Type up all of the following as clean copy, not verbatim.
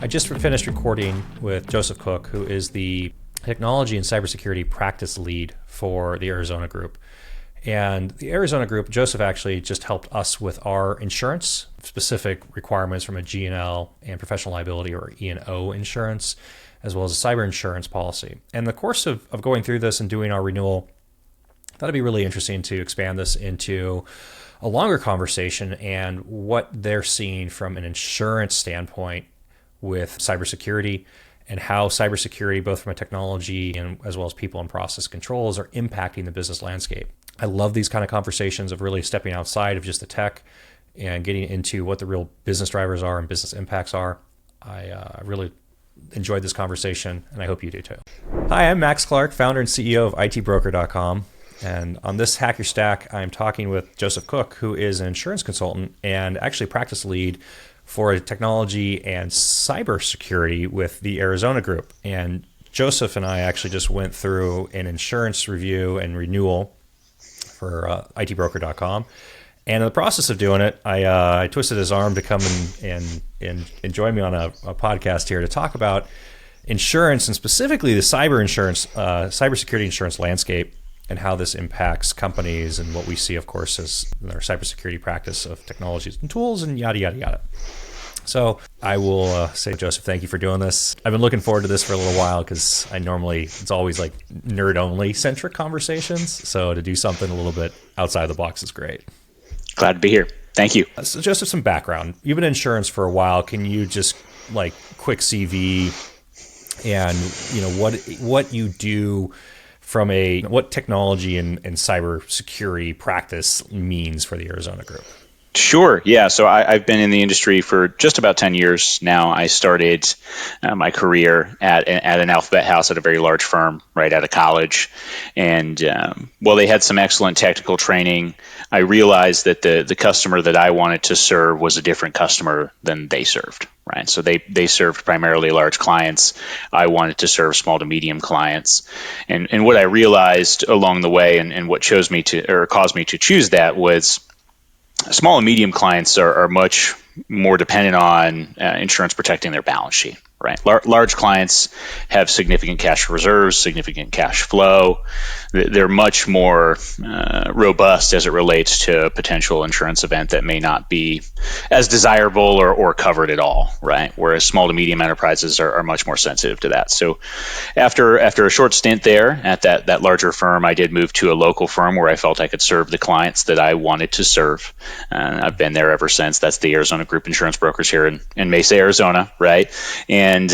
I just finished recording with Joseph Cook, who is the Technology and Cybersecurity Practice Lead for the Arizona Group. And the Arizona Group, Joseph actually just helped us with our insurance, specific requirements from a G&L and professional liability or E&O insurance, as well as a cyber insurance policy. And in the course of going through this and doing our renewal, I thought it'd be really interesting to expand this into a longer conversation and what they're seeing from an insurance standpoint with cybersecurity and how cybersecurity, both from a technology and as well as people and process controls, are impacting the business landscape. I love these kind of conversations of really stepping outside of just the tech and getting into what the real business drivers are and business impacts are. I really enjoyed this conversation, and I hope you do too. Hi, I'm Max Clark, founder and CEO of ITBroker.com. And on this Hack Your Stack, I'm talking with Joseph Cook, who is an insurance consultant and actually practice lead for technology and cybersecurity with the Arizona Group. And Joseph and I actually just went through an insurance review and renewal for ITBroker.com. And in the process of doing it, I twisted his arm to come and join me on a podcast here to talk about insurance and specifically the cybersecurity insurance landscape and how this impacts companies and what we see, of course, as our cybersecurity practice of technologies and tools and yada, yada, yada. So I will say, Joseph, thank you for doing this. I've been looking forward to this for a little while because it's always like nerd-only centric conversations. So to do something a little bit outside the box is great. Glad to be here. Thank you. So Joseph, some background. You've been in insurance for a while. Can you just quick CV and what you do from what technology and cybersecurity practice means for the Arizona Group? Sure. Yeah. So I've been in the industry for just about 10 years now. I started my career at an alphabet house at a very large firm right out of college. And while they had some excellent technical training, I realized that the customer that I wanted to serve was a different customer than they served. Right. So they served primarily large clients. I wanted to serve small to medium clients. And what I realized along the way and what caused me to choose that was small and medium clients are much more dependent on insurance protecting their balance sheet, right? Large clients have significant cash reserves, significant cash flow. They're much more robust as it relates to a potential insurance event that may not be as desirable or covered at all, right? Whereas small to medium enterprises are much more sensitive to that. So after a short stint there at that larger firm, I did move to a local firm where I felt I could serve the clients that I wanted to serve. I've been there ever since. That's the Arizona Group Insurance Brokers here in Mesa, Arizona, right? And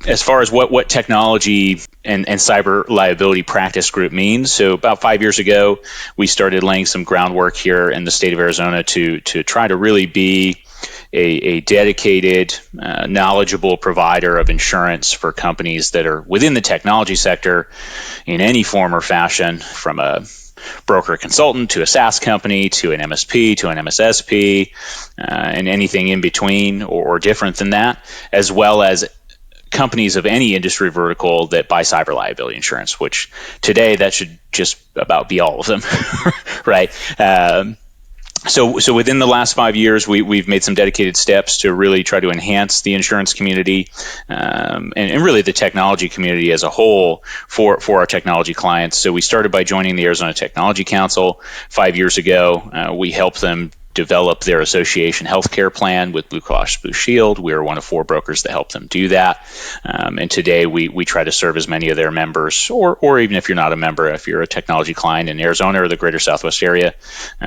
as far as what technology and cyber liability practice group means, so about 5 years ago, we started laying some groundwork here in the state of Arizona to try to really be a dedicated, knowledgeable provider of insurance for companies that are within the technology sector in any form or fashion, from a broker consultant to a SaaS company to an MSP to an MSSP and anything in between or different than that, as well as companies of any industry vertical that buy cyber liability insurance, which today that should just about be all of them, right? So within the last 5 years, we've made some dedicated steps to really try to enhance the insurance community and really the technology community as a whole for our technology clients. So we started by joining the Arizona Technology Council 5 years ago. We helped them develop their association healthcare plan with Blue Cross Blue Shield. We are one of 4 brokers that helped them do that. And today we try to serve as many of their members, or even if you're not a member, if you're a technology client in Arizona or the greater Southwest area,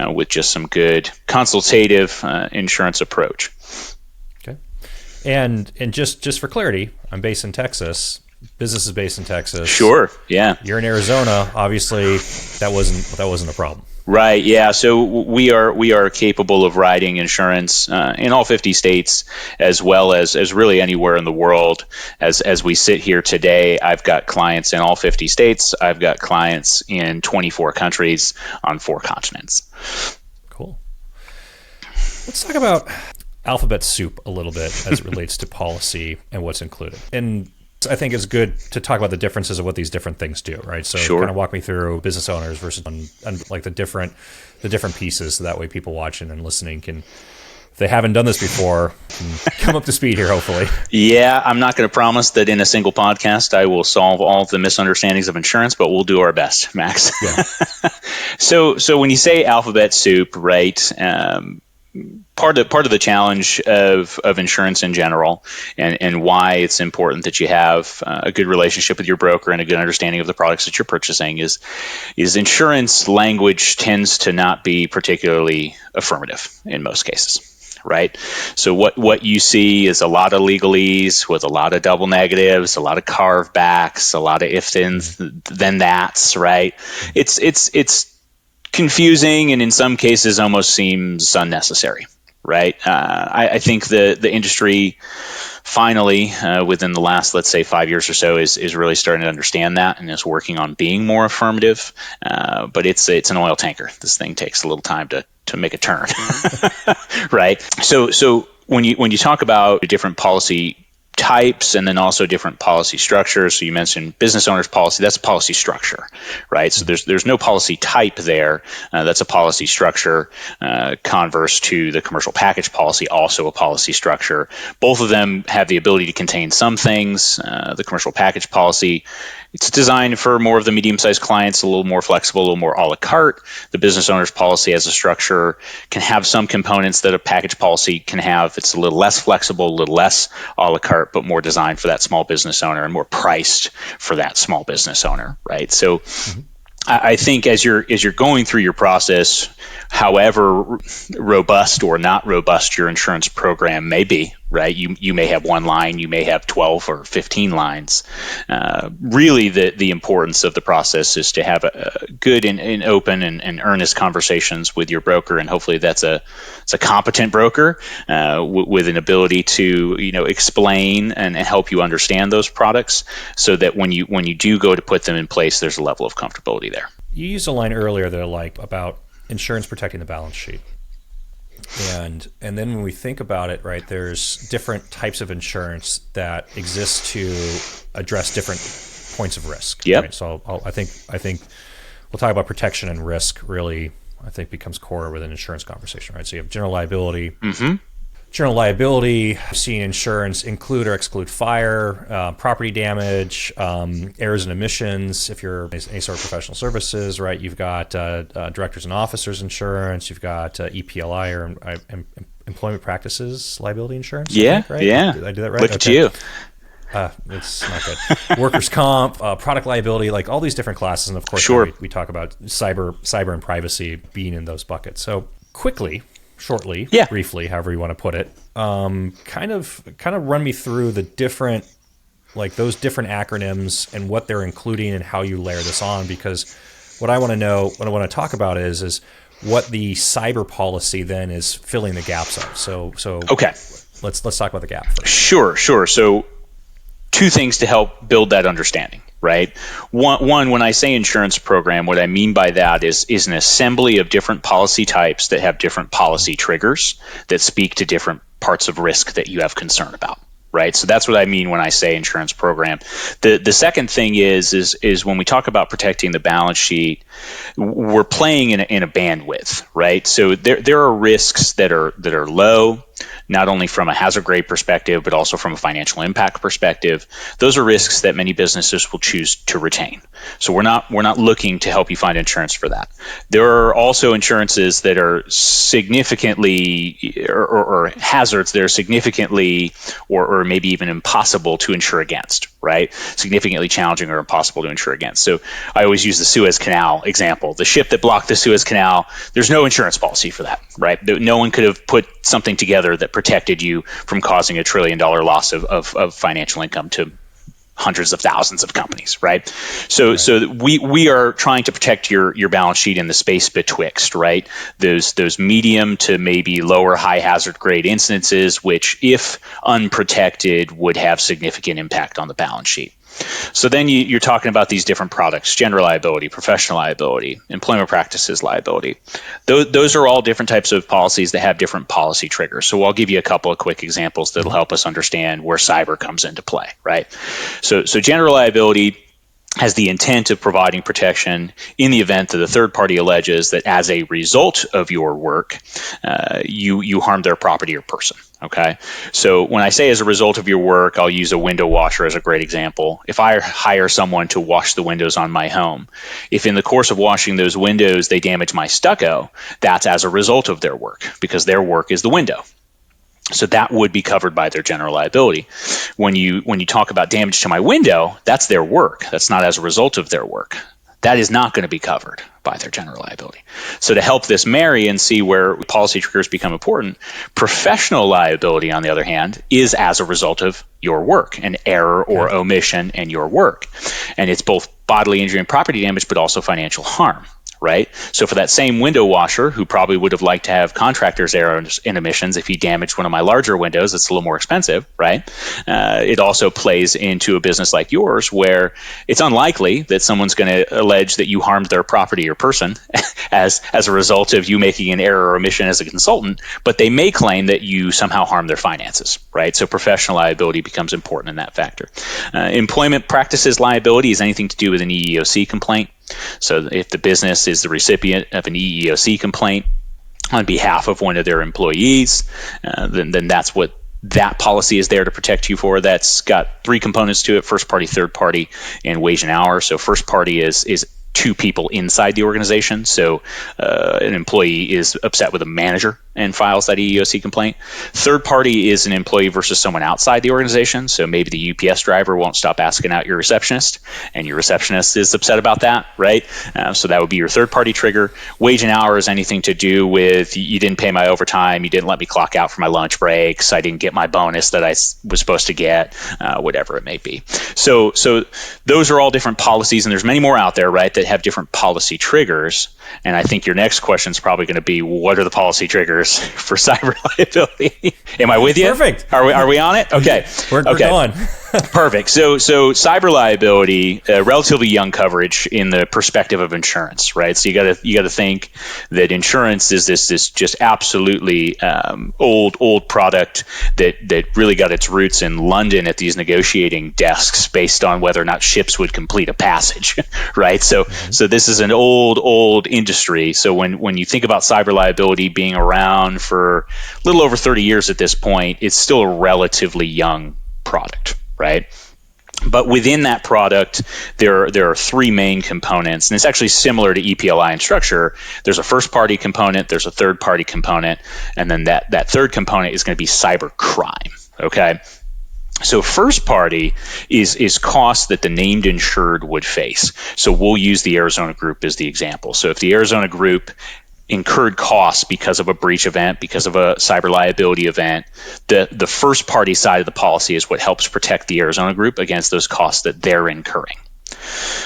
with just some good consultative insurance approach. Okay. And just for clarity, I'm based in Texas. Business is based in Texas. Sure. Yeah. You're in Arizona. Obviously, that wasn't a problem. Right. Yeah. So we are capable of writing insurance in all 50 states, as well as really anywhere in the world. As we sit here today, I've got clients in all 50 states. I've got clients in 24 countries on 4 continents. Cool. Let's talk about alphabet soup a little bit as it relates to policy and what's included. And I think it's good to talk about the differences of what these different things do, right? So Sure. Kind of walk me through business owners versus and like the different pieces, so that way people watching and listening can they haven't done this before, can come up to speed here, hopefully. Yeah, I'm not going to promise that in a single podcast I will solve all of the misunderstandings of insurance, but we'll do our best, Max. Yeah. So when you say alphabet soup, right? Part of the challenge of insurance in general, and why it's important that you have a good relationship with your broker and a good understanding of the products that you're purchasing is insurance language tends to not be particularly affirmative in most cases. Right. So what you see is a lot of legalese with a lot of double negatives, a lot of carve backs, a lot of if then that's, right. It's confusing, and in some cases almost seems unnecessary. Right. I think the industry finally, within the last, let's say, 5 years or so, is really starting to understand that and is working on being more affirmative. But it's an oil tanker. This thing takes a little time to make a turn. Right. So when you talk about different policy types and then also different policy structures, so you mentioned business owner's policy, that's a policy structure, right? So there's no policy type there. That's a policy structure. Converse to the commercial package policy, also a policy structure. Both of them have the ability to contain some things. The commercial package policy, it's designed for more of the medium-sized clients, a little more flexible, a little more a la carte. The business owner's policy as a structure can have some components that a package policy can have. It's a little less flexible, a little less a la carte, but more designed for that small business owner and more priced for that small business owner, right? So I think as you're going through your process, however robust or not robust your insurance program may be, right? You may have one line, you may have 12 or 15 lines. Really, the importance of the process is to have a good and open and earnest conversations with your broker, and hopefully it's a competent broker with an ability to explain and help you understand those products, so that when you do go to put them in place, there's a level of comfortability there. You used a line earlier that I like about insurance protecting the balance sheet. And then when we think about it, right, there's different types of insurance that exist to address different points of risk. Yep. Right? So I think we'll talk about protection and risk really, I think, becomes core with an insurance conversation, right? So you have general liability. Mm-hmm. General liability, seeing insurance include or exclude fire, property damage, errors and omissions. If you're any sort of professional services, right, you've got directors and officers insurance. You've got EPLI or employment practices liability insurance. Yeah, right? yeah. Did I do that right? Look at you. It's not good. Workers' comp, product liability, like all these different classes, and of course, sure. we talk about cyber and privacy being in those buckets. So shortly, briefly, however you want to put it, kind of run me through the different, like those different acronyms and what they're including and how you layer this on. Because what I want to know, what I want to talk about is what the cyber policy then is filling the gaps of. So okay, let's talk about the gap first. Sure. So two things to help build that understanding. Right. One, when I say insurance program, what I mean by that is an assembly of different policy types that have different policy triggers that speak to different parts of risk that you have concern about. Right. So that's what I mean when I say insurance program. The second thing is when we talk about protecting the balance sheet, we're playing in a bandwidth. Right. So there are risks that are low, not only from a hazard grade perspective, but also from a financial impact perspective. Those are risks that many businesses will choose to retain. So we're not looking to help you find insurance for that. There are also insurances that are significantly or hazards that are significantly or maybe even impossible to insure against, right? Significantly challenging or impossible to insure against. So I always use the Suez Canal example. The ship that blocked the Suez Canal, there's no insurance policy for that, right? No one could have put something together that protected you from causing $1 trillion loss of financial income to hundreds of thousands of companies, right? So we are trying to protect your balance sheet in the space betwixt, right? Those medium to maybe lower high hazard grade instances, which if unprotected would have significant impact on the balance sheet. So then you're talking about these different products: general liability, professional liability, employment practices liability. Those are all different types of policies that have different policy triggers. So I'll give you a couple of quick examples that'll help us understand where cyber comes into play, right? So general liability, has the intent of providing protection in the event that the third party alleges that as a result of your work, you harmed their property or person. Okay. So when I say as a result of your work, I'll use a window washer as a great example. If I hire someone to wash the windows on my home, if in the course of washing those windows they damage my stucco, that's as a result of their work, because their work is the window. So that would be covered by their general liability. When you talk about damage to my window, that's their work. That's not as a result of their work. That is not going to be covered by their general liability. So to help this marry and see where policy triggers become important, professional liability, on the other hand, is as a result of your work, an error or omission in your work. And it's both bodily injury and property damage, but also financial harm. Right? So for that same window washer, who probably would have liked to have contractor's errors and omissions if he damaged one of my larger windows, it's a little more expensive, right? It also plays into a business like yours, where it's unlikely that someone's going to allege that you harmed their property or person as a result of you making an error or omission as a consultant, but they may claim that you somehow harmed their finances, right? So professional liability becomes important in that factor. Employment practices liability is anything to do with an EEOC complaint. So if the business is the recipient of an EEOC complaint on behalf of one of their employees, then that's what that policy is there to protect you for. That's got three components to it: first party, third party, and wage and hour. So first party is two people inside the organization. So an employee is upset with a manager and files that EEOC complaint. Third party is an employee versus someone outside the organization. So maybe the UPS driver won't stop asking out your receptionist, and your receptionist is upset about that, right? So that would be your third party trigger. Wage and hour is anything to do with you didn't pay my overtime, you didn't let me clock out for my lunch breaks, I didn't get my bonus that I was supposed to get, whatever it may be. So those are all different policies, and there's many more out there, right, that have different policy triggers. And I think your next question is probably going to be, what are the policy triggers for cyber liability? Am I with you? Perfect. Are we on it? Okay. We're going. Perfect. So cyber liability, relatively young coverage in the perspective of insurance, right? So you got to think that insurance is this just absolutely old product that really got its roots in London at these negotiating desks based on whether or not ships would complete a passage, right? So this is an old industry. So when you think about cyber liability being around for a little over 30 years at this point, it's still a relatively young product, right? But within that product, there are three main components, and it's actually similar to EPLI in structure. There's a first-party component, there's a third-party component, and then that third component is going to be cyber crime, okay? So first party is costs that the named insured would face. So we'll use the Arizona Group as the example. So if the Arizona Group incurred costs because of a breach event, because of a cyber liability event, the first party side of the policy is what helps protect the Arizona Group against those costs that they're incurring.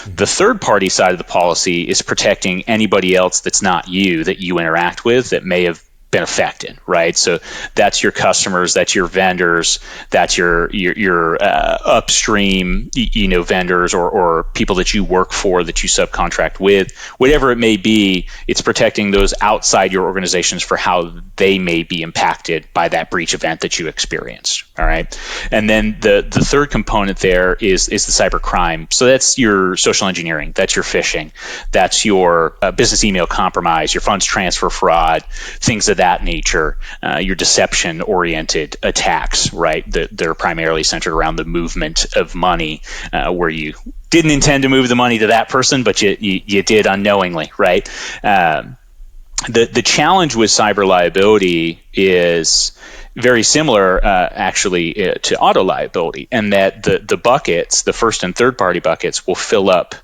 The third party side of the policy is protecting anybody else that's not you, that you interact with, that may have been affected, right? So that's your customers, that's your vendors, that's your upstream, vendors or people that you work for, that you subcontract with, whatever it may be. It's protecting those outside your organizations for how they may be impacted by that breach event that you experienced. All right, and then the third component there is the cyber crime. So that's your social engineering, that's your phishing, that's your business email compromise, your funds transfer fraud, things of that nature, your deception-oriented attacks, right? They're primarily centered around the movement of money, where you didn't intend to move the money to that person, but you did unknowingly, right? The challenge with cyber liability is very similar, actually, to auto liability, and that the buckets, the first and third party buckets, will fill up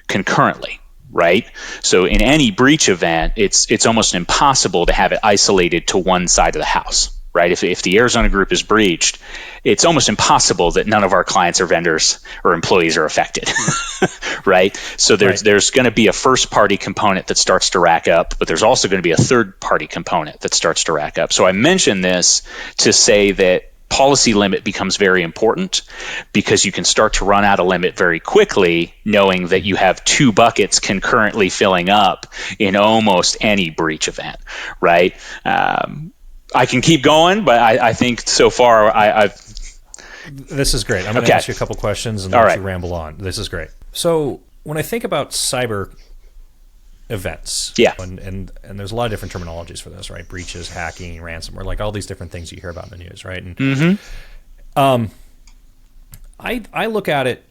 concurrently. Right? So in any breach event, it's almost impossible to have it isolated to one side of the house, right? If the Arizona Group is breached, it's almost impossible that none of our clients or vendors or employees are affected, right? So there's going to be a first party component that starts to rack up, but there's also going to be a third party component that starts to rack up. So I mention this to say that policy limit becomes very important, because you can start to run out of limit very quickly, knowing that you have two buckets concurrently filling up in almost any breach event, right? I can keep going, but I think so far I've... This is great. I'm going to ask you a couple questions and let you ramble on. This is great. So when I think about cyber events, Yeah. and there's a lot of different terminologies for this, right? Breaches, hacking, ransomware, like all these different things you hear about in the news, right? And I look at it,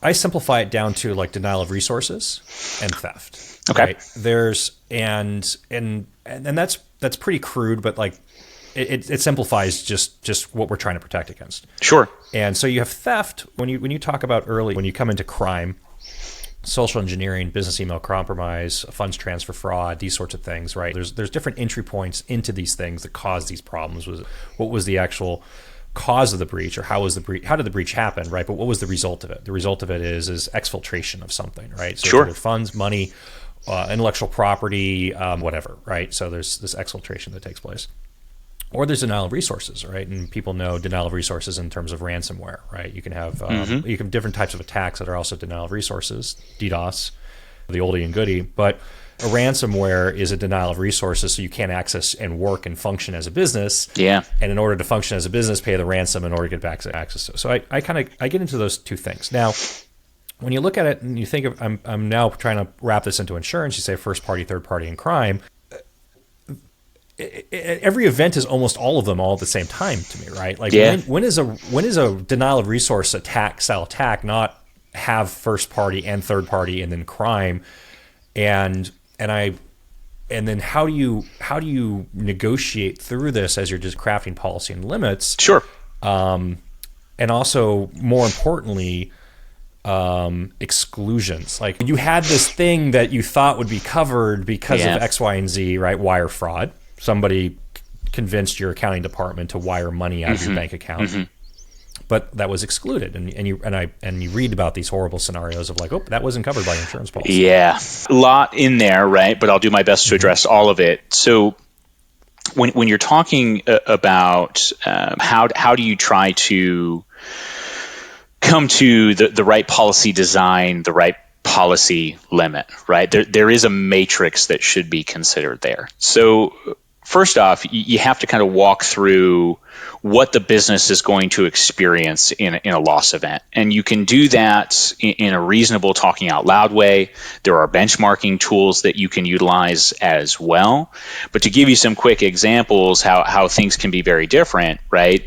I simplify it down to like denial of resources and theft. Okay. Right? There's and that's pretty crude, but like it simplifies just what we're trying to protect against. Sure. And so you have theft when you talk about when you come into crime, social engineering, business email compromise, funds transfer fraud, these sorts of things, right? There's different entry points into these things that cause these problems. What was the actual cause of the breach, or how did the breach happen, right? But what was the result of it? The result of it is exfiltration of something, right? So Sure. it's either funds, money, intellectual property, whatever, right? So there's this exfiltration that takes place. Or there's denial of resources, right? And people know denial of resources in terms of ransomware, right? You can have different types of attacks that are also denial of resources, DDoS, the oldie and goodie. But a ransomware is a denial of resources, so you can't access and work and function as a business. Yeah. And in order to function as a business, pay the ransom in order to get back access to it. So I get into those two things. Now, when you look at it and you think of, I'm now trying to wrap this into insurance, you say first party, third party, and crime. Every event is almost all of them all at the same time to me, right? Like when is a denial of resource style attack not have first party and third party and then crime, and then how do you negotiate through this as you're just crafting policy and limits? Sure. And also more importantly, exclusions. Like you had this thing that you thought would be covered because of X, Y, and Z, right? Wire fraud. Somebody convinced your accounting department to wire money out of your bank account, but that was excluded. And you read about these horrible scenarios of like, oh, that wasn't covered by your insurance policy. Yeah, a lot in there, right? But I'll do my best to address all of it. So when you're talking about how do you try to come to the right policy design, the right policy limit, right? There is a matrix that should be considered there. So first off, you have to kind of walk through what the business is going to experience in a loss event. And you can do that in a reasonable talking out loud way. There are benchmarking tools that you can utilize as well. But to give you some quick examples how things can be very different, right?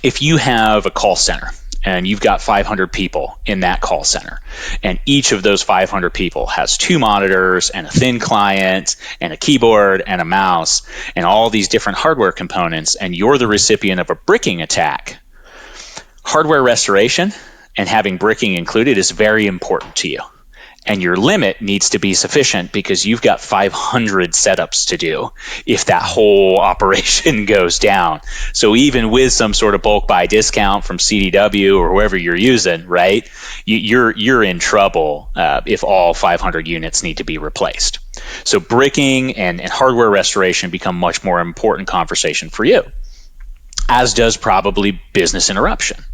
If you have a call center, and you've got 500 people in that call center, and each of those 500 people has 2 monitors and a thin client and a keyboard and a mouse and all these different hardware components, and you're the recipient of a bricking attack, hardware restoration and having bricking included is very important to you. And your limit needs to be sufficient because you've got 500 setups to do if that whole operation goes down. So even with some sort of bulk buy discount from CDW or whoever you're using, right, you're in trouble if all 500 units need to be replaced. So bricking and hardware restoration become much more important conversation for you, as does probably business interruption.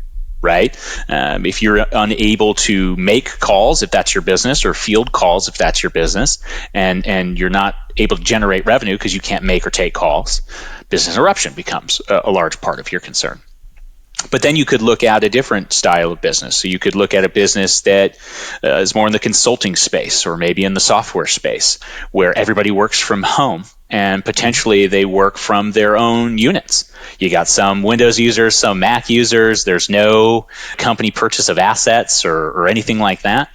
Right? If you're unable to make calls, if that's your business, or field calls, if that's your business, and you're not able to generate revenue because you can't make or take calls, business interruption becomes a large part of your concern. But then you could look at a different style of business. So you could look at a business that is more in the consulting space or maybe in the software space where everybody works from home and potentially they work from their own units. You got some Windows users, some Mac users. There's no company purchase of assets or anything like that.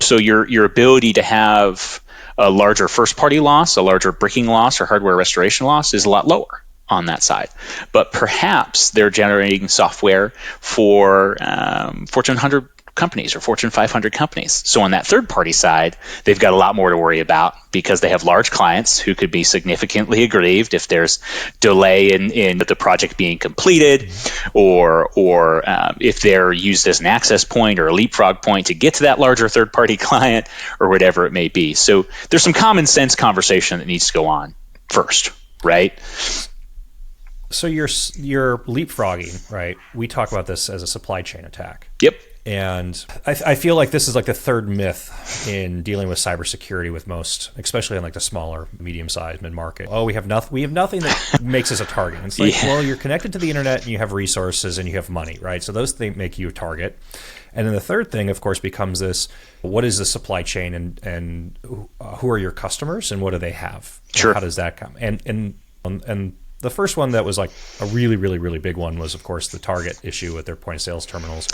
So your ability to have a larger first-party loss, a larger bricking loss or hardware restoration loss is a lot lower on that side. But perhaps they're generating software for Fortune 100 companies or Fortune 500 companies. So on that third-party side, they've got a lot more to worry about because they have large clients who could be significantly aggrieved if there's delay in the project being completed, or if they're used as an access point or a leapfrog point to get to that larger third-party client or whatever it may be. So there's some common sense conversation that needs to go on first, right? So you're leapfrogging, right? We talk about this as a supply chain attack. Yep. And I feel like this is like the third myth in dealing with cybersecurity with most, especially in like the smaller, medium-sized, mid-market. Oh, we have nothing that makes us a target. It's like, well, you're connected to the internet and you have resources and you have money, right? So those things make you a target. And then the third thing, of course, becomes this: what is the supply chain, and who are your customers, and what do they have? Sure. How does that come? And the first one that was like a really, really, really big one was, of course, the Target issue with their point of sales terminals,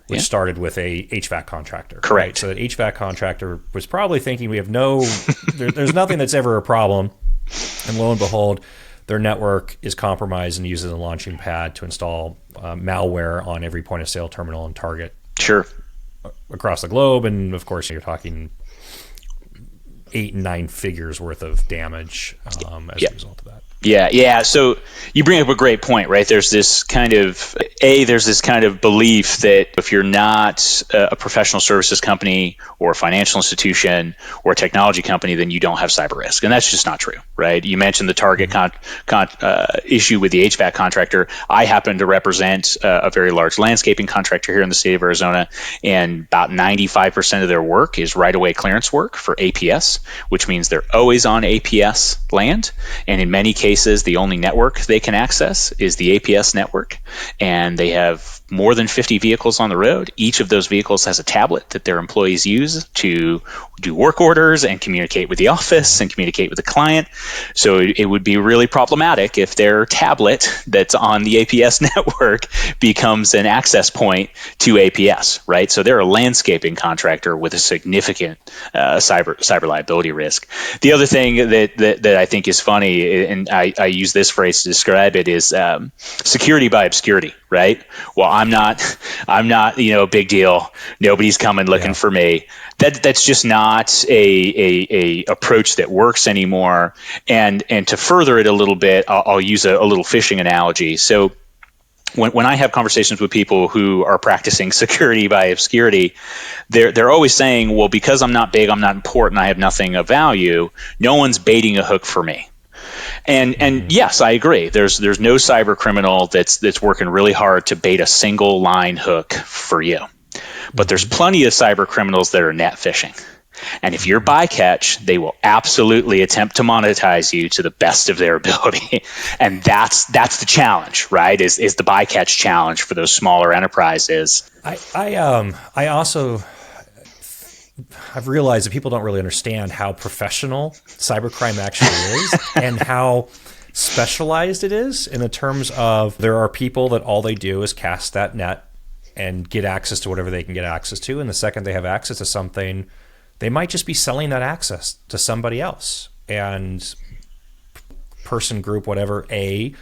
which started with a HVAC contractor. Correct. Right? So that HVAC contractor was probably thinking we have there's nothing that's ever a problem. And lo and behold, their network is compromised and uses a launching pad to install malware on every point of sale terminal in Target. Sure. Across the globe. And of course, you're talking 8 and 9 figures worth of damage as a result of that. Yeah. So you bring up a great point, right? There's this kind of belief that if you're not a professional services company or a financial institution or a technology company, then you don't have cyber risk. And that's just not true, right? You mentioned the Target issue with the HVAC contractor. I happen to represent a very large landscaping contractor here in the state of Arizona, and about 95% of their work is right-of-way clearance work for APS, which means they're always on APS land. And in many cases, the only network they can access is the APS network, and they have more than 50 vehicles on the road. Each of those vehicles has a tablet that their employees use to do work orders and communicate with the office and communicate with the client. So it would be really problematic if their tablet that's on the APS network becomes an access point to APS, right? So they're a landscaping contractor with a significant cyber liability risk. The other thing that I think is funny, and I use this phrase to describe it, is security by obscurity, right? Well, I'm not, a big deal. Nobody's coming looking for me. That's just not a approach that works anymore. And to further it a little bit, I'll use a little fishing analogy. So when I have conversations with people who are practicing security by obscurity, they're always saying, well, because I'm not big, I'm not important, I have nothing of value, no one's baiting a hook for me. And yes, I agree. There's no cyber criminal that's working really hard to bait a single line hook for you. But there's plenty of cyber criminals that are net fishing. And if you're bycatch, they will absolutely attempt to monetize you to the best of their ability. And that's the challenge, right? Is the bycatch challenge for those smaller enterprises. I've realized that people don't really understand how professional cybercrime actually is and how specialized it is in the terms of there are people that all they do is cast that net and get access to whatever they can get access to. And the second they have access to something, they might just be selling that access to somebody else. And person, group, whatever, A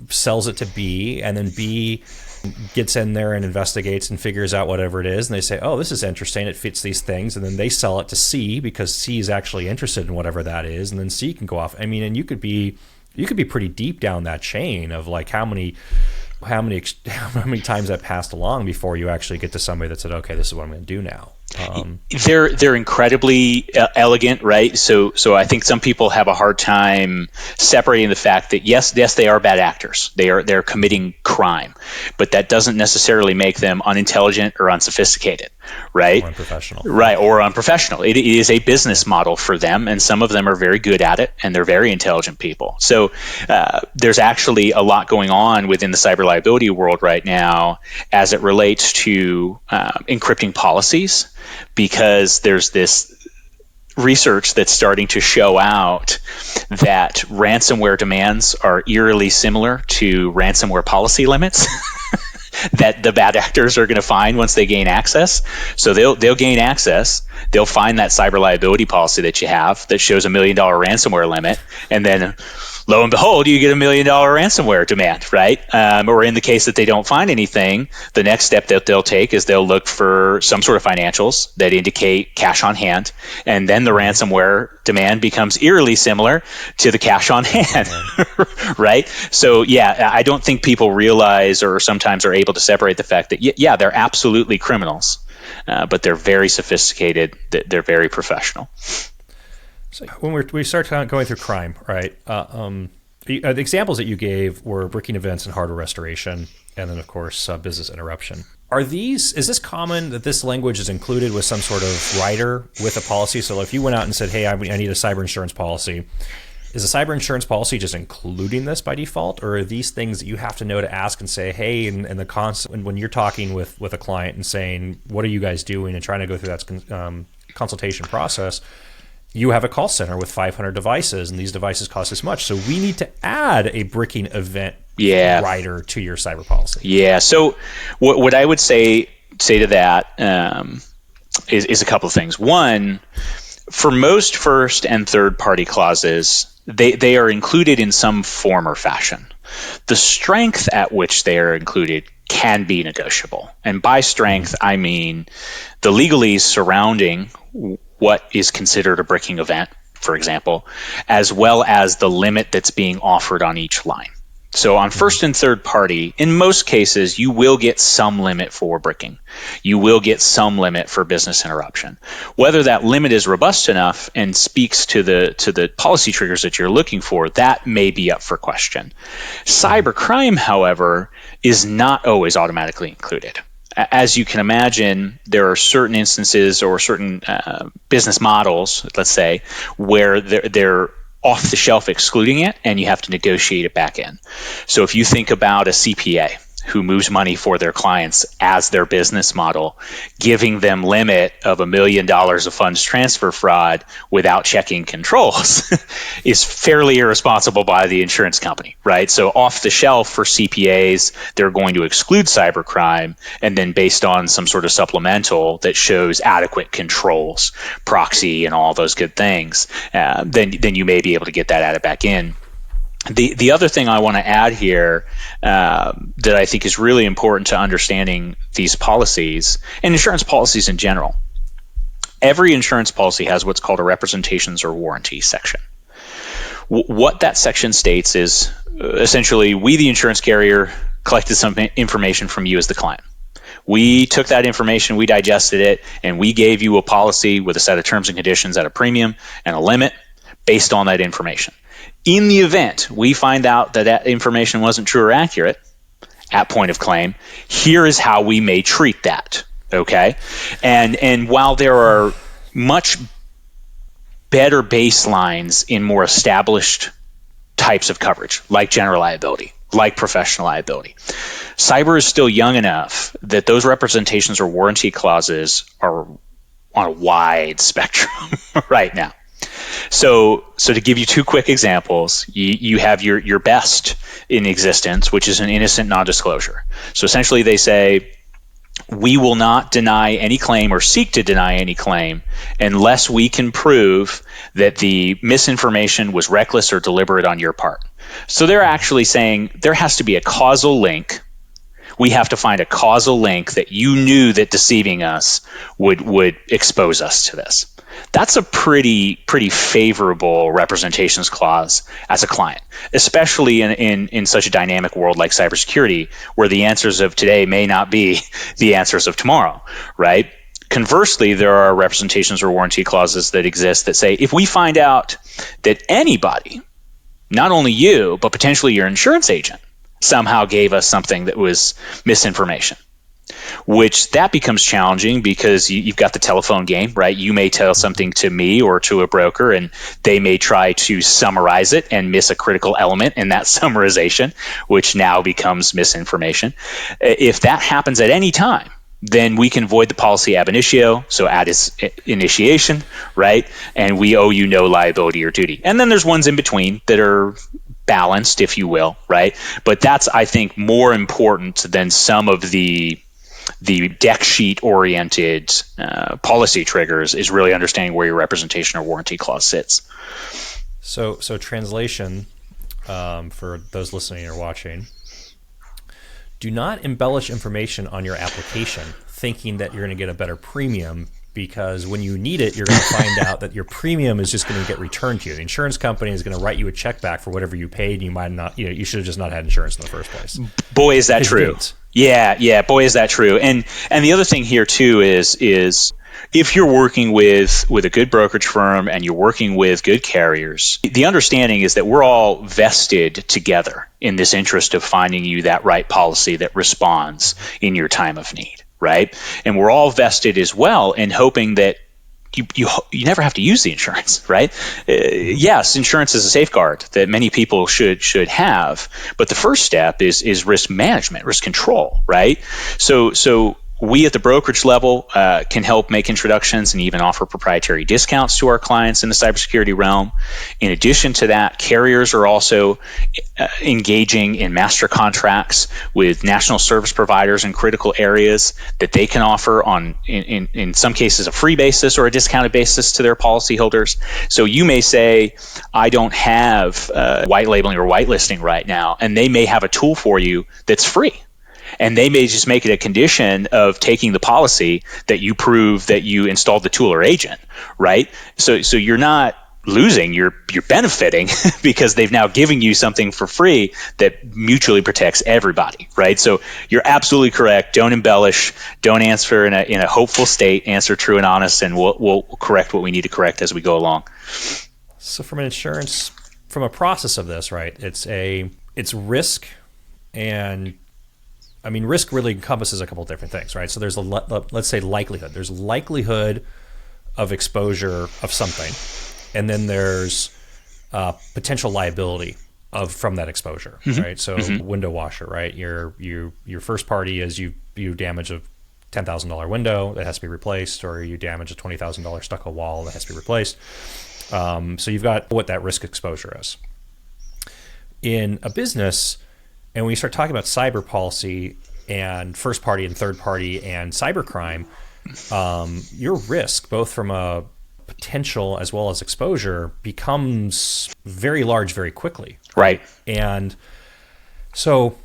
sells it to B, and then B gets in there and investigates and figures out whatever it is, and they say, oh, this is interesting, it fits these things, and then they sell it to C because C is actually interested in whatever that is, and then C can go off. I mean, and you could be pretty deep down that chain of like how many times that passed along before you actually get to somebody that said, okay, this is what I'm going to do now. They're incredibly elegant, right? So I think some people have a hard time separating the fact that yes, they are bad actors. They're committing crime, but that doesn't necessarily make them unintelligent or unsophisticated, right? Or unprofessional. Right, or unprofessional. It is a business model for them, and some of them are very good at it, and they're very intelligent people. So there's actually a lot going on within the cyber liability world right now as it relates to encrypting policies, because there's this research that's starting to show out that ransomware demands are eerily similar to ransomware policy limits that the bad actors are going to find once they gain access. So they'll gain access, they'll find that cyber liability policy that you have that shows $1 million ransomware limit, and then lo and behold, you get $1 million ransomware demand, right? Or in the case that they don't find anything, the next step that they'll take is they'll look for some sort of financials that indicate cash on hand, and then the ransomware demand becomes eerily similar to the cash on hand, right? So yeah, I don't think people realize or sometimes are able to separate the fact that yeah, they're absolutely criminals, but they're very sophisticated, they're very professional. So when we start going through crime, right? The examples that you gave were bricking events and hardware restoration. and then of course business interruption. Is this common that this language is included with some sort of rider with a policy? So if you went out and said, hey, I need a cyber insurance policy, is a cyber insurance policy just including this by default, or are these things that you have to know to ask and say, hey, when you're talking with a client and saying, what are you guys doing, and trying to go through that consultation process, you have a call center with 500 devices, and these devices cost this much, so we need to add a bricking event rider to your cyber policy. Yeah. So what I would say to that is a couple of things. One, for most first and third party clauses, they are included in some form or fashion. The strength at which they are included can be negotiable. And by strength, I mean the legalese surrounding what is considered a bricking event, for example, as well as the limit that's being offered on each line. So on first and third party, in most cases, you will get some limit for bricking. You will get some limit for business interruption. Whether that limit is robust enough and speaks to the policy triggers that you're looking for, that may be up for question. Cybercrime, however, is not always automatically included. As you can imagine, there are certain instances or certain business models, let's say, where they're off the shelf excluding it, and you have to negotiate it back in. So if you think about a CPA who moves money for their clients as their business model, giving them limit of $1 million of funds transfer fraud without checking controls is fairly irresponsible by the insurance company, right? So off the shelf for CPAs, they're going to exclude cybercrime, and then based on some sort of supplemental that shows adequate controls, proxy, and all those good things, then you may be able to get that added back in. The other thing I want to add here that I think is really important to understanding these policies and insurance policies in general, every insurance policy has what's called a representations or warranty section. What that section states is essentially, we, the insurance carrier, collected some information from you as the client. We took that information, we digested it, and we gave you a policy with a set of terms and conditions at a premium and a limit based on that information. In the event we find out that information wasn't true or accurate at point of claim, here is how we may treat that, okay? And while there are much better baselines in more established types of coverage, like general liability, like professional liability, cyber is still young enough that those representations or warranty clauses are on a wide spectrum right now. So to give you two quick examples, you have your best in existence, which is an innocent non-disclosure. So essentially they say, we will not deny any claim or seek to deny any claim unless we can prove that the misinformation was reckless or deliberate on your part. So they're actually saying there has to be a causal link. We have to find a causal link that you knew that deceiving us would expose us to this. That's a pretty favorable representations clause as a client, especially in such a dynamic world like cybersecurity, where the answers of today may not be the answers of tomorrow, right? Conversely, there are representations or warranty clauses that exist that say, if we find out that anybody, not only you, but potentially your insurance agent, somehow gave us something that was misinformation, which that becomes challenging because you've got the telephone game, right? You may tell something to me or to a broker, and they may try to summarize it and miss a critical element in that summarization, which now becomes misinformation. If that happens at any time, then we can void the policy ab initio, so ad is initiation, right? And we owe you no liability or duty. And then there's ones in between that are balanced, if you will, right? But that's, I think, more important than some of the deck sheet oriented policy triggers, is really understanding where your representation or warranty clause sits. So translation for those listening or watching: do not embellish information on your application thinking that you're going to get a better premium, because when you need it, you're going to find out that your premium is just going to get returned to you. The insurance company is going to write you a check back for whatever you paid, and you might not, you should have just not had insurance in the first place. Boy, is that true. Yeah, boy, is that true. And the other thing here too is if you're working with a good brokerage firm and you're working with good carriers, the understanding is that we're all vested together in this interest of finding you that right policy that responds in your time of need, right? And we're all vested as well in hoping that you never have to use the insurance, right? Yes, insurance is a safeguard that many people should have, but the first step is risk management, risk control, right? So we at the brokerage level can help make introductions and even offer proprietary discounts to our clients in the cybersecurity realm. In addition to that, carriers are also engaging in master contracts with national service providers in critical areas that they can offer on, in some cases, a free basis or a discounted basis to their policyholders. So you may say, I don't have white labeling or whitelisting right now, and they may have a tool for you that's free. And they may just make it a condition of taking the policy that you prove that you installed the tool or agent, right? So you're not losing, you're benefiting because they've now given you something for free that mutually protects everybody, right? So you're absolutely correct. Don't embellish. Don't answer in a hopeful state. Answer true and honest, and we'll correct what we need to correct as we go along. So from a process of this, right? It's risk, and I mean, risk really encompasses a couple of different things, right? So there's let's say likelihood. There's likelihood of exposure of something, and then there's potential liability from that exposure, right? So window washer, right? Your first party is you damage a $10,000 window that has to be replaced, or you damage a $20,000 stucco wall that has to be replaced. So you've got what that risk exposure is. In a business, and when you start talking about cyber policy and first party and third party and cybercrime, your risk, both from a potential as well as exposure, becomes very large very quickly. Right. And so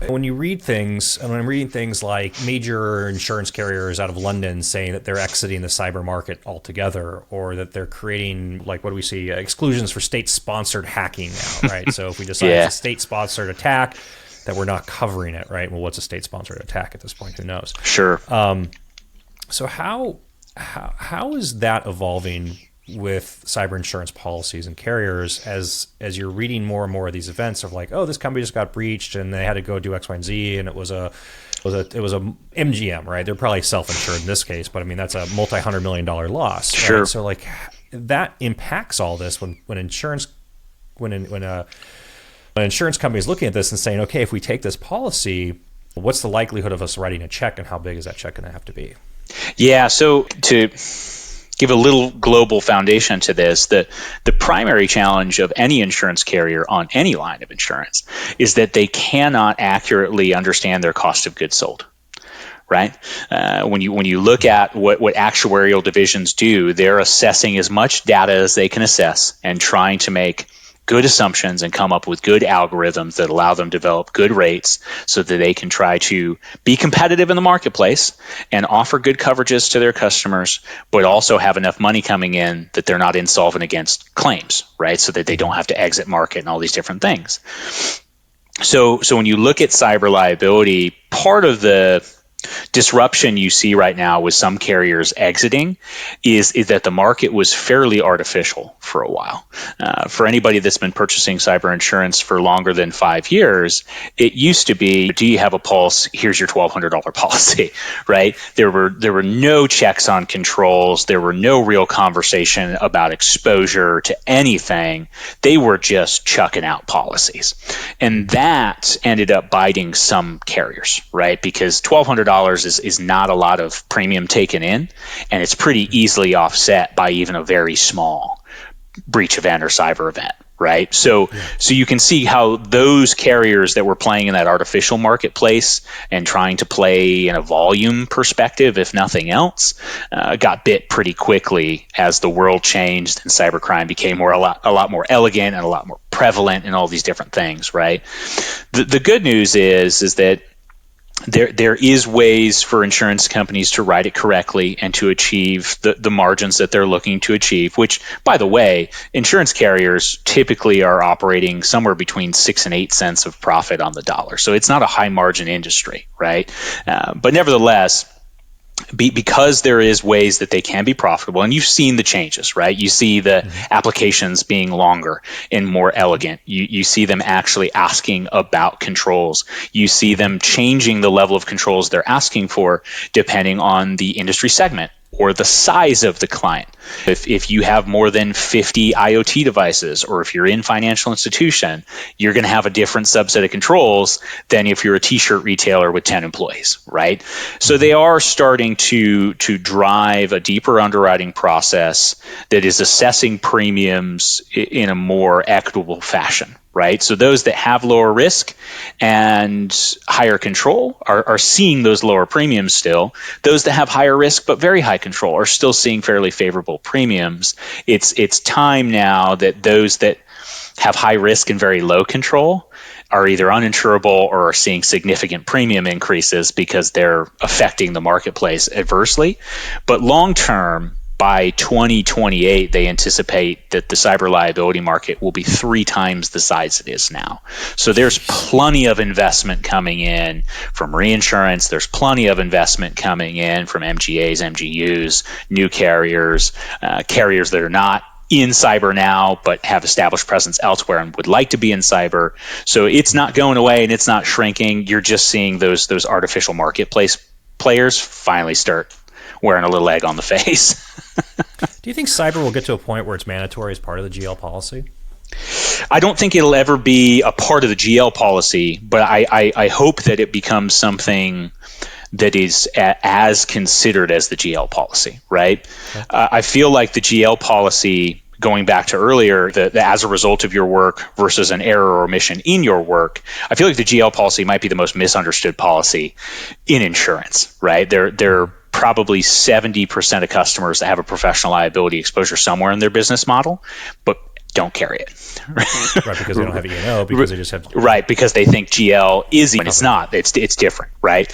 when you read things, and when I'm reading things like major insurance carriers out of London saying that they're exiting the cyber market altogether, or that they're creating, like, what do we see? Exclusions for state-sponsored hacking now, right? So if we decide it's a state-sponsored attack, that we're not covering it, right? Well, what's a state-sponsored attack at this point? Who knows? Sure. So how is that evolving with cyber insurance policies and carriers as you're reading more and more of these events of like, oh, this company just got breached and they had to go do X, Y, and Z, and it was a MGM, right? They're probably self-insured in this case, but I mean, that's a multi-$100 million loss. Sure. Right? So like that impacts all this when an insurance company is looking at this and saying, okay, if we take this policy, what's the likelihood of us writing a check, and how big is that check going to have to be? Yeah. So to give a little global foundation to this, the primary challenge of any insurance carrier on any line of insurance is that they cannot accurately understand their cost of goods sold. Right? When you look at what actuarial divisions do, they're assessing as much data as they can assess and trying to make good assumptions and come up with good algorithms that allow them to develop good rates so that they can try to be competitive in the marketplace and offer good coverages to their customers, but also have enough money coming in that they're not insolvent against claims, right? So that they don't have to exit market and all these different things. So when you look at cyber liability, part of the disruption you see right now with some carriers exiting is that the market was fairly artificial for a while. For anybody that's been purchasing cyber insurance for longer than 5 years, it used to be, do you have a pulse? Here's your $1,200 policy, right? There were no checks on controls. There were no real conversation about exposure to anything. They were just chucking out policies. And that ended up biting some carriers, right? Because $1,200 is not a lot of premium taken in, and it's pretty easily offset by even a very small breach event or cyber event, right? So you can see how those carriers that were playing in that artificial marketplace and trying to play in a volume perspective, if nothing else, got bit pretty quickly as the world changed and cybercrime became a lot more elegant and a lot more prevalent and all these different things, right? The good news is that there is ways for insurance companies to write it correctly and to achieve the margins that they're looking to achieve, which, by the way, insurance carriers typically are operating somewhere between 6 and 8 cents of profit on the dollar. So it's not a high margin industry, right? But nevertheless, because there is ways that they can be profitable, and you've seen the changes, right? You see the applications being longer and more elegant. You see them actually asking about controls. You see them changing the level of controls they're asking for depending on the industry segment or the size of the client. If you have more than 50 IoT devices, or if you're in financial institution, you're going to have a different subset of controls than if you're a t-shirt retailer with 10 employees, right? So they are starting to drive a deeper underwriting process that is assessing premiums in a more equitable fashion, right? So those that have lower risk and higher control are seeing those lower premiums still. Those that have higher risk but very high control are still seeing fairly favorable premiums. It's time now that those that have high risk and very low control are either uninsurable or are seeing significant premium increases because they're affecting the marketplace adversely. But long term, by 2028, they anticipate that the cyber liability market will be 3 times the size it is now. So there's plenty of investment coming in from reinsurance. There's plenty of investment coming in from MGAs, MGUs, new carriers, carriers that are not in cyber now but have established presence elsewhere and would like to be in cyber. So it's not going away and it's not shrinking. You're just seeing those artificial marketplace players finally start wearing a little egg on the face. Do you think cyber will get to a point where it's mandatory as part of the GL policy? I don't think it'll ever be a part of the GL policy, but I hope that it becomes something that is as considered as the GL policy, right? Okay. I feel like the GL policy, going back to earlier, the as a result of your work versus an error or omission in your work, I feel like the GL policy might be the most misunderstood policy in insurance, right? There probably 70% of customers that have a professional liability exposure somewhere in their business model, but don't carry it. Right, because they don't have E&O, because they just have... Right, because they think GL is, when it's not. It's different, right?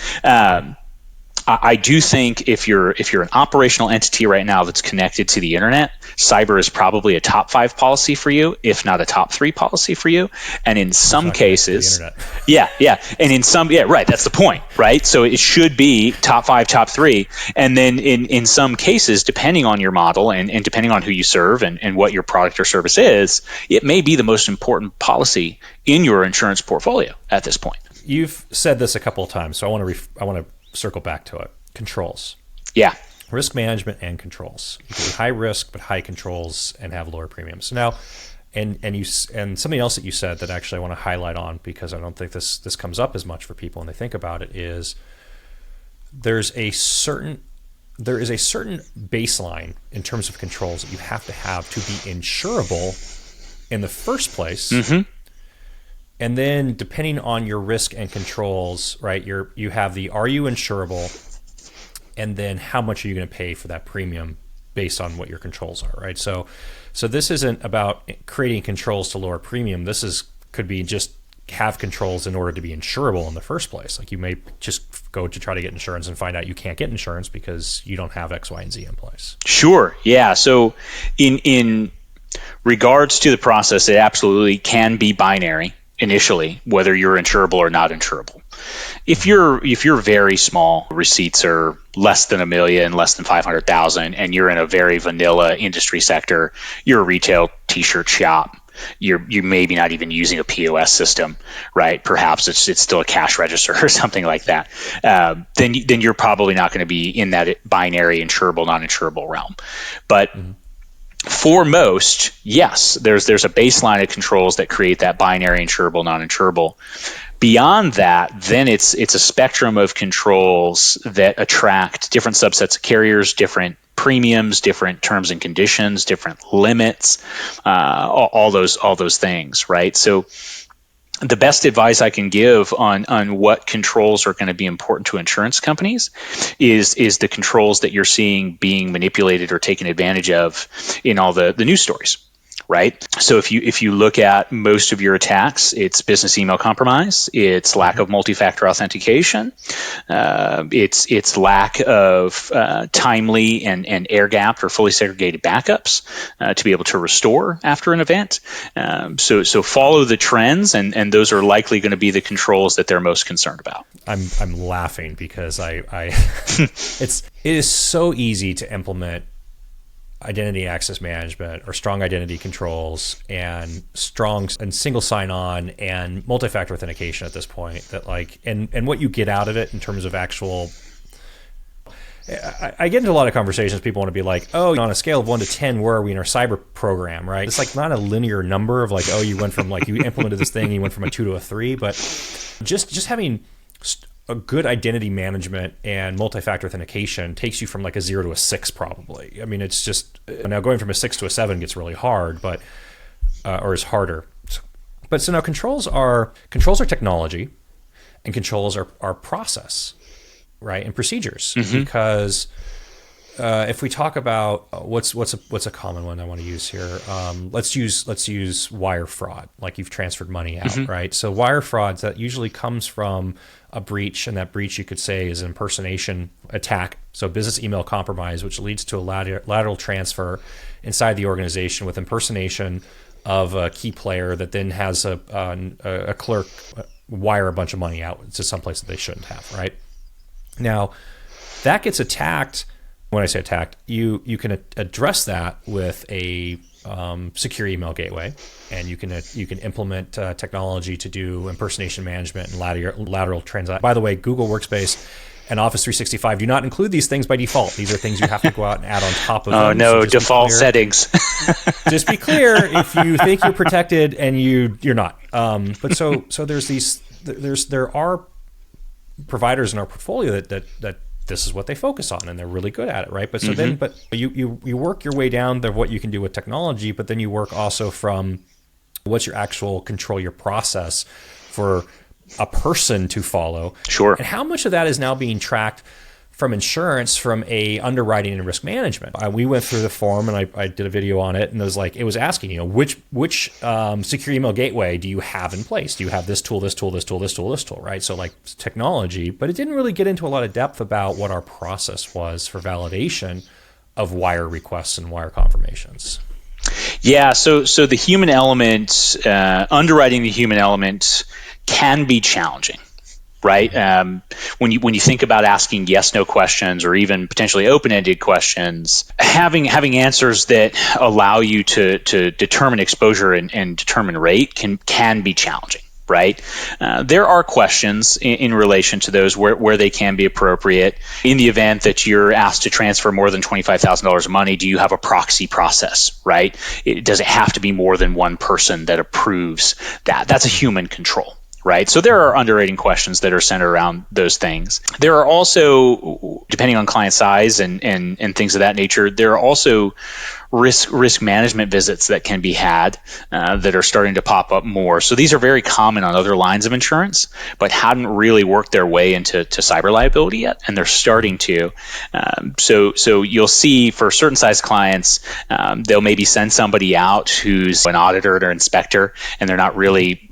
I do think if you're an operational entity right now that's connected to the internet, cyber is probably a top 5 policy for you, if not a top 3 policy for you. And in some cases, and in some, right, that's the point, right? So it should be top 5, top 3. And then in some cases, depending on your model and depending on who you serve and what your product or service is, it may be the most important policy in your insurance portfolio at this point. You've said this a couple of times, so I want to circle back to it. Controls. Yeah. Risk management and controls. You can be high risk but high controls and have lower premiums. Now, and something else that you said that actually I want to highlight on, because I don't think this comes up as much for people when they think about it, is there is a certain baseline in terms of controls that you have to be insurable in the first place. Mm-hmm. And then depending on your risk and controls, right, you have the are you insurable, and then how much are you going to pay for that premium based on what your controls are, right? So this isn't about creating controls to lower premium. This could be just have controls in order to be insurable in the first place. Like you may just go to try to get insurance and find out you can't get insurance because you don't have X, Y, and Z in place. Sure. Yeah. So in regards to the process, it absolutely can be binary initially, whether you're insurable or not insurable. If you're very small, receipts are less than $1 million, less than 500,000, and you're in a very vanilla industry sector, you're a retail t-shirt shop, you maybe not even using a POS system, right? Perhaps it's still a cash register or something like that. Then you're probably not going to be in that binary insurable, non-insurable realm. But for most, yes, there's a baseline of controls that create that binary insurable, non-insurable. Beyond that, then it's a spectrum of controls that attract different subsets of carriers, different premiums, different terms and conditions, different limits, all those things, right? So the best advice I can give on what controls are going to be important to insurance companies is the controls that you're seeing being manipulated or taken advantage of in all the news stories, right? So if you look at most of your attacks, it's business email compromise, it's lack of multi-factor authentication, it's lack of timely and air-gapped or fully segregated backups to be able to restore after an event. So follow the trends, and those are likely going to be the controls that they're most concerned about. I'm laughing because it is so easy to implement identity access management or strong identity controls and strong and single sign-on and multi-factor authentication at this point, that and what you get out of it in terms of actual. I get into a lot of conversations. People want to be like, oh, on a scale of 1 to 10, where are we in our cyber program, right? It's not a linear number of you went from you implemented this thing, you went from a 2 to a 3, but just having a good identity management and multi-factor authentication takes you from a 0 to a 6 probably. I mean, it's just now going from a 6 to a 7 gets really hard, but or is harder. But so now controls are technology, and controls are process, right, and procedures. Because if we talk about what's a common one I want to use here, let's use wire fraud. You've transferred money out, right? So wire fraud, that usually comes from a breach, and that breach you could say is an impersonation attack. So business email compromise, which leads to a lateral transfer inside the organization with impersonation of a key player that then has a clerk wire a bunch of money out to someplace that they shouldn't have, right? Now, that gets attacked. When I say attacked, you can address that with a secure email gateway, and you can implement technology to do impersonation management and lateral transaction. By the way, Google Workspace and Office 365 do not include these things by default. These are things you have to go out and add on top of them. Oh no, so default settings. Just be clear if you think you're protected and you're not. But so there are providers in our portfolio that this is what they focus on, and they're really good at it, right? But so then, but you work your way down to what you can do with technology, but then you work also from what's your actual control, your process for a person to follow. Sure. And how much of that is now being tracked from insurance, from a underwriting and risk management? We went through the form, and I did a video on it, and it was asking, which secure email gateway do you have in place? Do you have this tool, right? So technology, but it didn't really get into a lot of depth about what our process was for validation of wire requests and wire confirmations. Yeah, so the human element, underwriting the human element can be challenging. Right. When you think about asking yes/no questions, or even potentially open-ended questions, having answers that allow you to determine exposure and determine rate can be challenging. Right. There are questions in relation to those where they can be appropriate. In the event that you're asked to transfer more than $25,000 of money, do you have a proxy process? Right. Does it have to be more than one person that approves that? That's a human control. Right. So there are underwriting questions that are centered around those things. There are also, depending on client size and things of that nature, there are also risk management visits that can be had that are starting to pop up more. So these are very common on other lines of insurance, but hadn't really worked their way into cyber liability yet, and they're starting to. So you'll see for certain size clients, they'll maybe send somebody out who's an auditor or inspector, and they're not really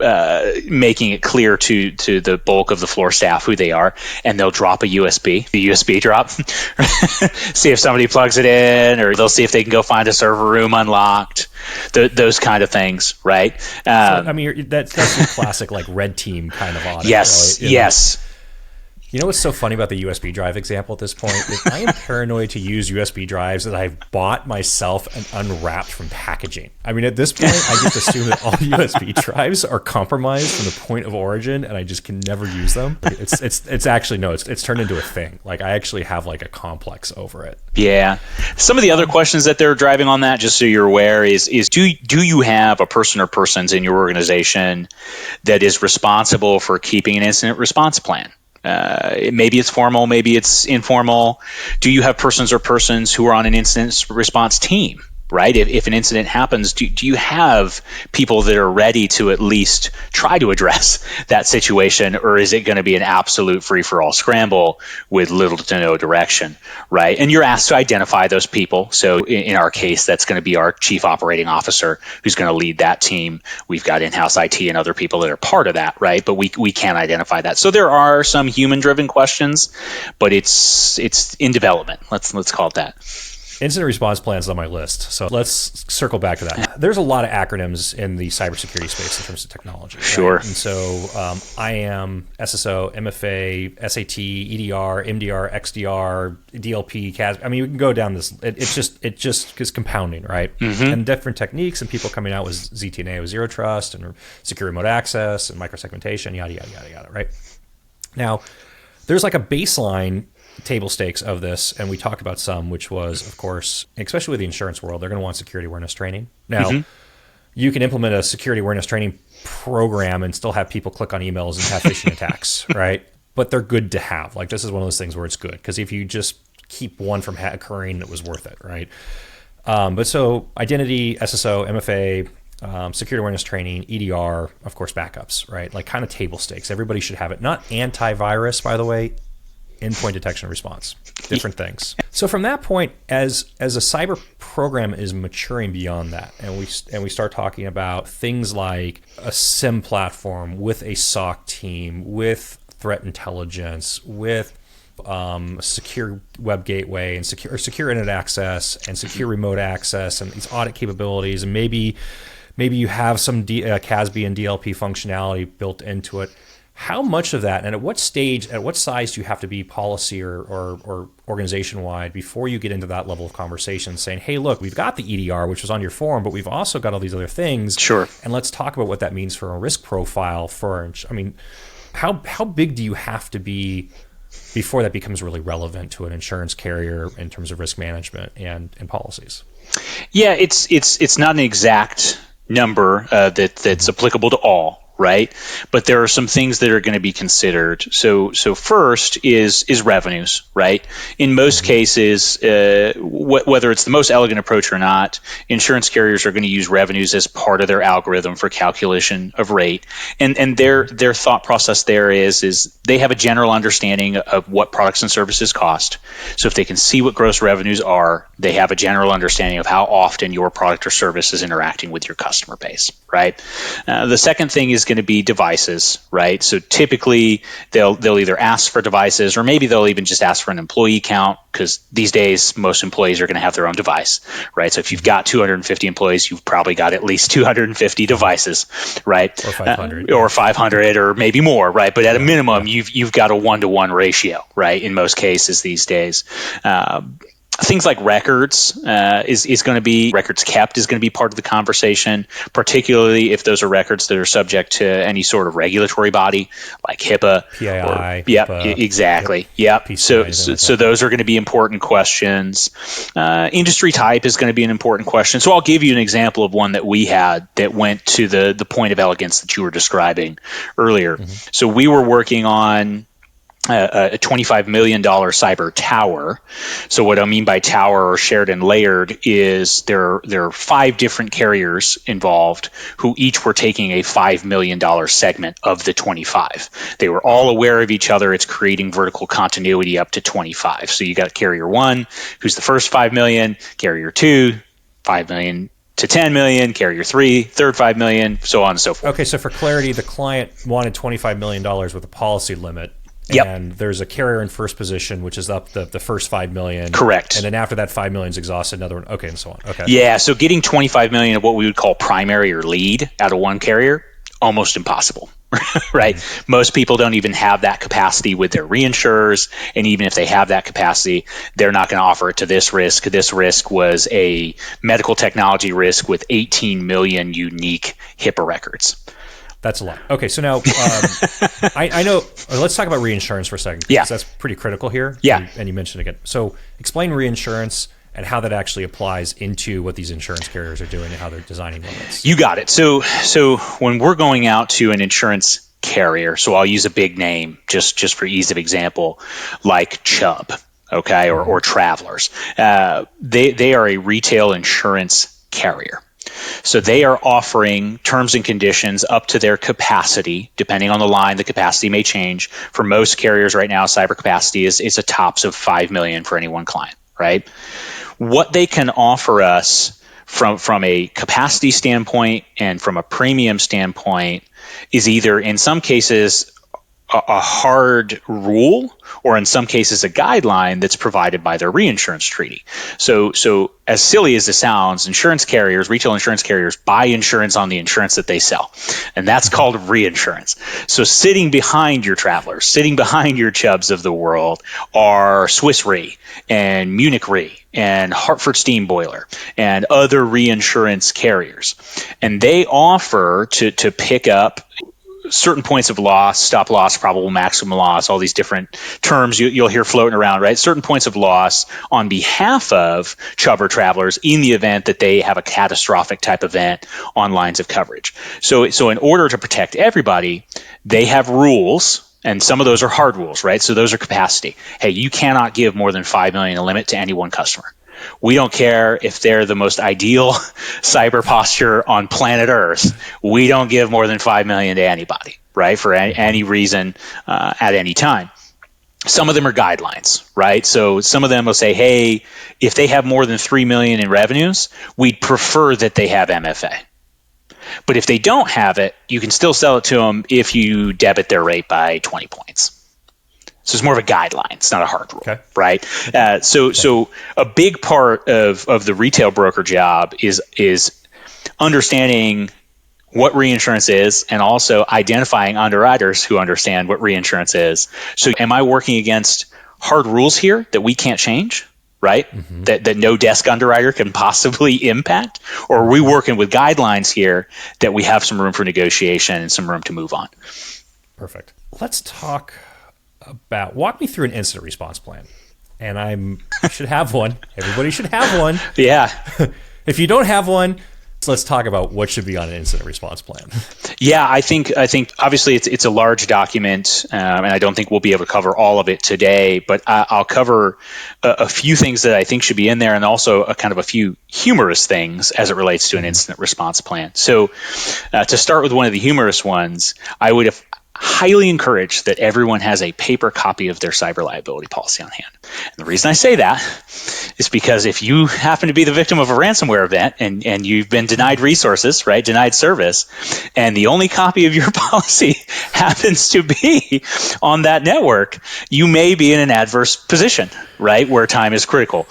making it clear to the bulk of the floor staff who they are, and they'll drop the USB drop, see if somebody plugs it in, or they'll see if they can go find a server room unlocked, those kind of things, right? So, I mean, that's your classic red team kind of audit. Yes, right? yes. You know what's so funny about the USB drive example at this point is I am paranoid to use USB drives that I've bought myself and unwrapped from packaging. I mean, at this point, I just assume that all USB drives are compromised from the point of origin, and I just can never use them. It's actually, no, it's turned into a thing. I actually have a complex over it. Yeah. Some of the other questions that they're driving on that, just so you're aware, is do you have a person or persons in your organization that is responsible for keeping an incident response plan? Maybe it's formal, maybe it's informal. Do you have persons or persons who are on an incident response team? right? If an incident happens, do you have people that are ready to at least try to address that situation, or is it going to be an absolute free-for-all scramble with little to no direction, right? And you're asked to identify those people. So in our case, that's going to be our chief operating officer who's going to lead that team. We've got in-house IT and other people that are part of that, right? But we can identify that. So there are some human-driven questions, but it's in development. Let's call it that. Incident response plans on my list. So let's circle back to that. There's a lot of acronyms in the cybersecurity space in terms of technology. Right? Sure. And so IAM, SSO, MFA, SAT, EDR, MDR, XDR, DLP, CAS. I mean, we can go down this. It just is compounding, right? Mm-hmm. And different techniques and people coming out with ZTNA with zero trust and secure remote access and microsegmentation, yada, yada, yada, yada, right? Now, there's like a baseline table stakes of this, and we talked about some, which was, of course, especially with the insurance world, they're going to want security awareness training. Now, you can implement a security awareness training program and still have people click on emails and have phishing attacks, right? But they're good to have. Like, this is one of those things where it's good, because if you just keep one from occurring, it was worth it, right? But so identity, SSO, MFA, security awareness training, EDR, of course, backups, right? Like kind of table stakes. Everybody should have it. Not antivirus, by the way, endpoint detection and response, different things. So from that point, as a cyber program is maturing beyond that, and we start talking about things like a SIM platform with a SOC team, with threat intelligence, with secure web gateway and secure internet access and secure remote access and these audit capabilities, and maybe you have some CASB and DLP functionality built into it. How much of that, and at what stage, at what size do you have to be policy or organization-wide before you get into that level of conversation saying, hey, look, we've got the EDR, which was on your form, but we've also got all these other things. Sure. And let's talk about what that means for a risk profile for, I mean, how big do you have to be before that becomes really relevant to an insurance carrier in terms of risk management and policies? Yeah, it's not an exact number that's applicable to all, right? But there are some things that are going to be considered. So first is revenues, right? In most cases, whether it's the most elegant approach or not, insurance carriers are going to use revenues as part of their algorithm for calculation of rate. And their thought process there is they have a general understanding of what products and services cost. So if they can see what gross revenues are, they have a general understanding of how often your product or service is interacting with your customer base, right? The second thing is going to be devices, right? So typically they'll either ask for devices, or maybe they'll even just ask for an employee count, because these days most employees are going to have their own device, right? So if you've got 250 employees, you've probably got at least 250 devices, right? Or 500. Or 500 or maybe more, right? But at a minimum, you've got a 1-to-1 ratio, right? In most cases these days. Things like records is going to be, records kept is going to be part of the conversation, particularly if those are records that are subject to any sort of regulatory body like HIPAA. PII. HIPAA, exactly. Yep. So those are going to be important questions. Industry type is going to be an important question. So I'll give you an example of one that we had that went to the point of elegance that you were describing earlier. Mm-hmm. So we were working on a $25 million cyber tower. So what I mean by tower or shared and layered is there are 5 different carriers involved who each were taking a $5 million segment of the 25. They were all aware of each other. It's creating vertical continuity up to 25. So you got carrier 1, who's the first 5 million, carrier 2, 5 million to 10 million, carrier 3, third 5 million, so on and so forth. Okay, so for clarity, the client wanted $25 million with a policy limit. Yep. And there's a carrier in first position, which is up the first 5 million. Correct. And then after that 5 million is exhausted, another one. Okay, and so on. Okay. Yeah, so getting 25 million of what we would call primary or lead out of one carrier, almost impossible, right? Mm-hmm. Most people don't even have that capacity with their reinsurers. And even if they have that capacity, they're not going to offer it to this risk. This risk was a medical technology risk with 18 million unique HIPAA records. That's a lot. Okay, so now I know. Let's talk about reinsurance for a second. Yeah, that's pretty critical here. Yeah, and you mentioned it again. So explain reinsurance and how that actually applies into what these insurance carriers are doing and how they're designing limits. You got it. So when we're going out to an insurance carrier, so I'll use a big name just for ease of example, like Chubb. okay, or Travelers. They are a retail insurance carrier. So they are offering terms and conditions up to their capacity. Depending on the line, the capacity may change. For most carriers right now, cyber capacity is a tops of $5 million for any one client, right? What they can offer us from a capacity standpoint and from a premium standpoint is either in some cases a hard rule, or in some cases a guideline that's provided by their reinsurance treaty. So as silly as it sounds, retail insurance carriers buy insurance on the insurance that they sell, and that's called reinsurance. So sitting behind your Travelers, sitting behind your Chubbs of the world are Swiss Re and Munich Re and Hartford Steam Boiler and other reinsurance carriers, and they offer to pick up certain points of loss, stop loss, probable maximum loss, all these different terms you'll hear floating around, right? Certain points of loss on behalf of Chubb or Travelers in the event that they have a catastrophic type event on lines of coverage. So in order to protect everybody, they have rules, and some of those are hard rules, right? So those are capacity. Hey, you cannot give more than $5 million a limit to any one customer. We don't care if they're the most ideal cyber posture on planet Earth. We don't give more than $5 million to anybody, right? For any reason at any time. Some of them are guidelines, right? So some of them will say, hey, if they have more than $3 million in revenues, we'd prefer that they have MFA. But if they don't have it, you can still sell it to them if you debit their rate by 20 points. So it's more of a guideline. It's not a hard rule, okay, right? So a big part of the retail broker job is understanding what reinsurance is and also identifying underwriters who understand what reinsurance is. So am I working against hard rules here that we can't change, right? Mm-hmm. That no desk underwriter can possibly impact? Or are we working with guidelines here that we have some room for negotiation and some room to move on? Perfect. Let's talk walk me through an incident response plan. And I should have one. Everybody should have one. Yeah. If you don't have one, let's talk about what should be on an incident response plan. Yeah, I think obviously it's a large document, and I don't think we'll be able to cover all of it today, but I'll cover a few things that I think should be in there, and also a few humorous things as it relates to an incident response plan. So to start with one of the humorous ones, I would have highly encourage that everyone has a paper copy of their cyber liability policy on hand. And the reason I say that is because if you happen to be the victim of a ransomware event and you've been denied resources, right, denied service, and the only copy of your policy happens to be on that network, you may be in an adverse position, right, where time is critical.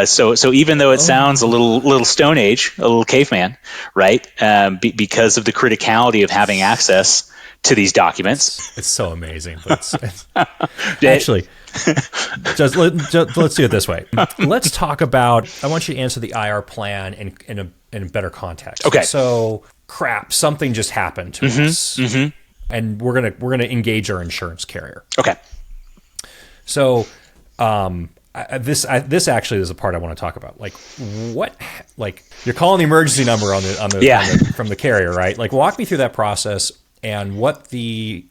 So even though it sounds a little Stone Age, a little caveman, right, because of the criticality of having access to these documents. It's so amazing. But actually, let's do it this way. Let's talk about, I want you to answer the IR plan in a better context. Okay. So something just happened to us, and we're gonna engage our insurance carrier. Okay. So this actually is a part I want to talk about. You're calling the emergency number from the carrier, right? Like, walk me through that process and what the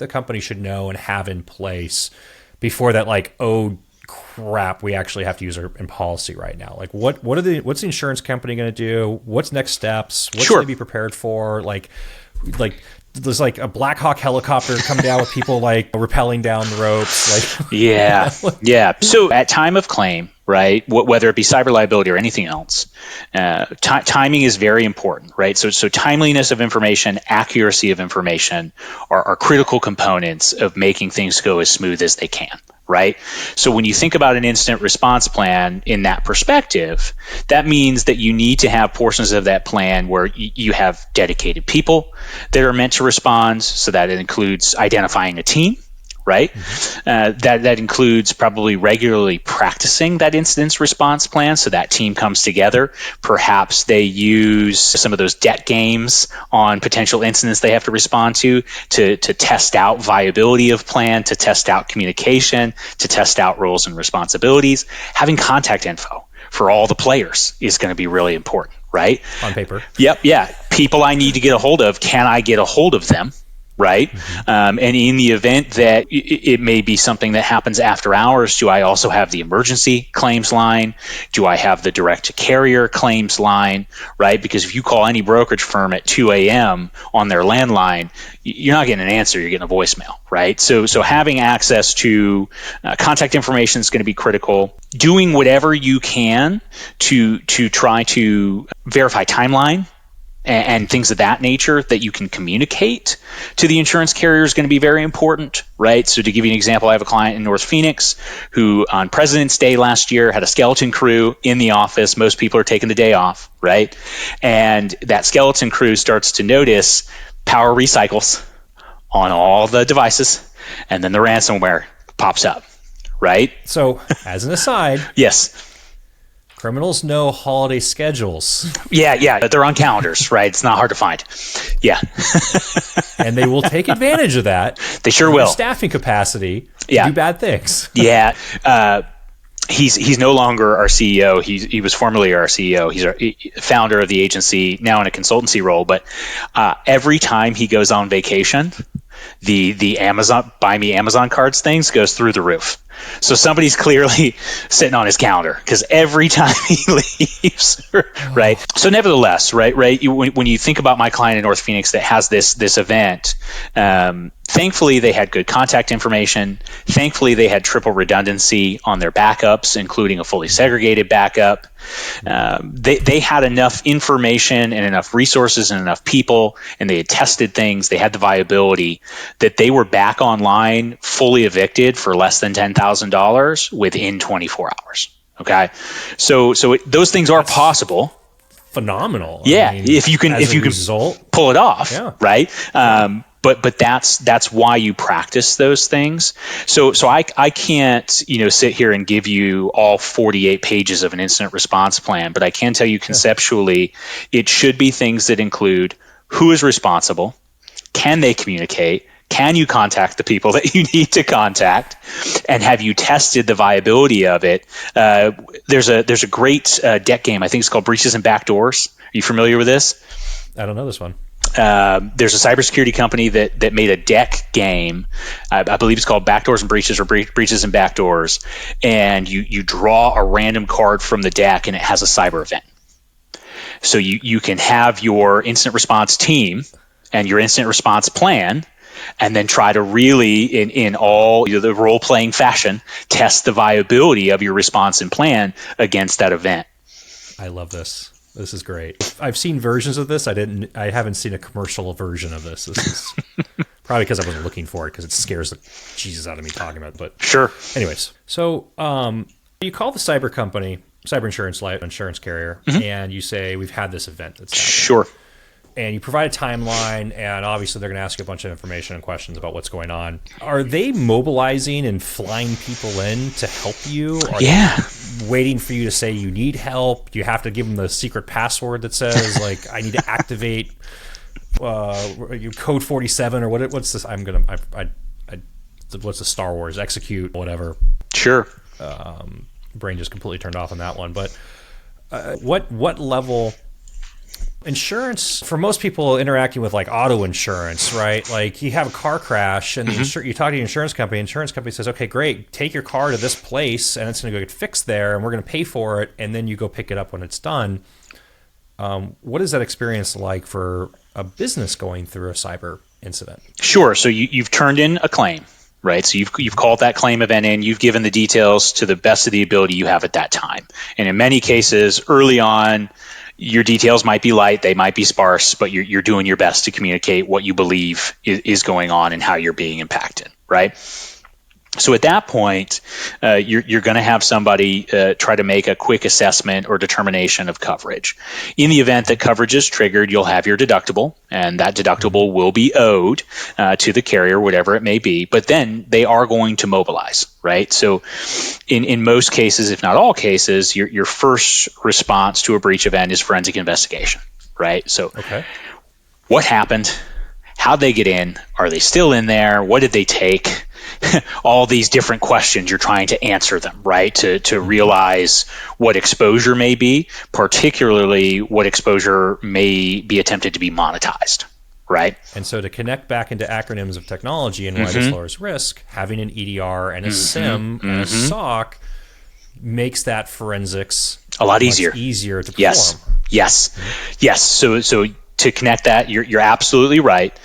company should know and have in place before that, oh crap, we actually have to use our policy right now. Like, what's the insurance company going to do? What's next steps? What should they be prepared for? Like there's a Black Hawk helicopter come down with people rappelling down the ropes. Yeah. So at time of claim, right, whether it be cyber liability or anything else, timing is very important, right? So timeliness of information, accuracy of information are critical components of making things go as smooth as they can, right? So when you think about an incident response plan in that perspective, that means that you need to have portions of that plan where you have dedicated people that are meant to respond. So that it includes identifying a team, right? That includes probably regularly practicing that incident response plan, so that team comes together. Perhaps they use some of those debt games on potential incidents they have to respond to test out viability of plan, to test out communication, to test out roles and responsibilities. Having contact info for all the players is going to be really important, right? On paper. Yep. Yeah. People I need to get a hold of, can I get a hold of them? right? And in the event that it may be something that happens after hours, do I also have the emergency claims line? Do I have the direct to carrier claims line, right? Because if you call any brokerage firm at 2 a.m. on their landline, you're not getting an answer, you're getting a voicemail, right? So having access to contact information is going to be critical. Doing whatever you can to try to verify timeline and things of that nature that you can communicate to the insurance carrier is going to be very important, right? So to give you an example, I have a client in North Phoenix who on President's Day last year had a skeleton crew in the office. Most people are taking the day off, right? And that skeleton crew starts to notice power recycles on all the devices, and then the ransomware pops up, right? So, as an aside, Yes. criminals know holiday schedules. Yeah, they're on calendars, right? It's not hard to find. Yeah. And they will take advantage of that. They sure will. Staffing capacity to do bad things. Yeah. He's no longer our CEO. He was formerly our CEO. He's our founder of the agency, now in a consultancy role. But every time he goes on vacation, the Amazon Buy Me Amazon cards things goes through the roof. So somebody's clearly sitting on his calendar because every time he leaves, right? So nevertheless, right, when you think about my client in North Phoenix that has this event, thankfully they had good contact information. Thankfully they had triple redundancy on their backups, including a fully segregated backup. They had enough information and enough resources and enough people, and they had tested things. They had the viability that they were back online, fully evicted for less than $10,000 within 24 hours. Okay, so those things are possible. Phenomenal. Yeah, I mean, if you can pull it off, right? But that's why you practice those things. So I can't sit here and give you all 48 pages of an incident response plan, but I can tell you conceptually, it should be things that include who is responsible, can they communicate, can you contact the people that you need to contact, and have you tested the viability of it? There's a great deck game. I think it's called Breaches and Backdoors. Are you familiar with this? I don't know this one. There's a cybersecurity company that made a deck game. I believe it's called Backdoors and Breaches, or Breaches and Backdoors. And you draw a random card from the deck, and it has a cyber event. So you can have your incident response team and your incident response plan, and then try to really, in all the role-playing fashion, test the viability of your response and plan against that event. I love this. This is great. I've seen versions of this. I haven't seen a commercial version of this. This is probably because I wasn't looking for it, because it scares the Jesus out of me talking about it. But sure. Anyways, so you call the cyber company, cyber insurance carrier, and you say, we've had this event that's happened. Sure. And you provide a timeline, and obviously they're going to ask you a bunch of information and questions about what's going on. Are they mobilizing and flying people in to help you? Are they waiting for you to say you need help? Do you have to give them the secret password that says, like, I need to activate code 47 or what's this? What's the Star Wars? Execute, whatever. Sure. Brain just completely turned off on that one. But what level... Insurance, for most people interacting with like auto insurance, right? Like you have a car crash and you talk to the insurance company says, okay, great, take your car to this place and it's going to go get fixed there and we're going to pay for it, and then you go pick it up when it's done. What is that experience like for a business going through a cyber incident? Sure. So you've turned in a claim, right? So you've called that claim event in, you've given the details to the best of the ability you have at that time. And in many cases, early on, your details might be light, they might be sparse, but you're doing your best to communicate what you believe is going on and how you're being impacted, right? So at that point, you're going to have somebody try to make a quick assessment or determination of coverage. In the event that coverage is triggered, you'll have your deductible, and that deductible will be owed to the carrier, whatever it may be. But then they are going to mobilize, right? So in most cases, if not all cases, your first response to a breach event is forensic investigation, right? So what happened? How'd they get in? Are they still in there? What did they take? All these different questions, you're trying to answer them, right? To realize what exposure may be, particularly what exposure may be attempted to be monetized, right? And so to connect back into acronyms of technology and why this lowers risk, having an EDR and a SIM and a SOC makes that forensics a lot much easier to perform. Yes. So to connect that, you're absolutely right.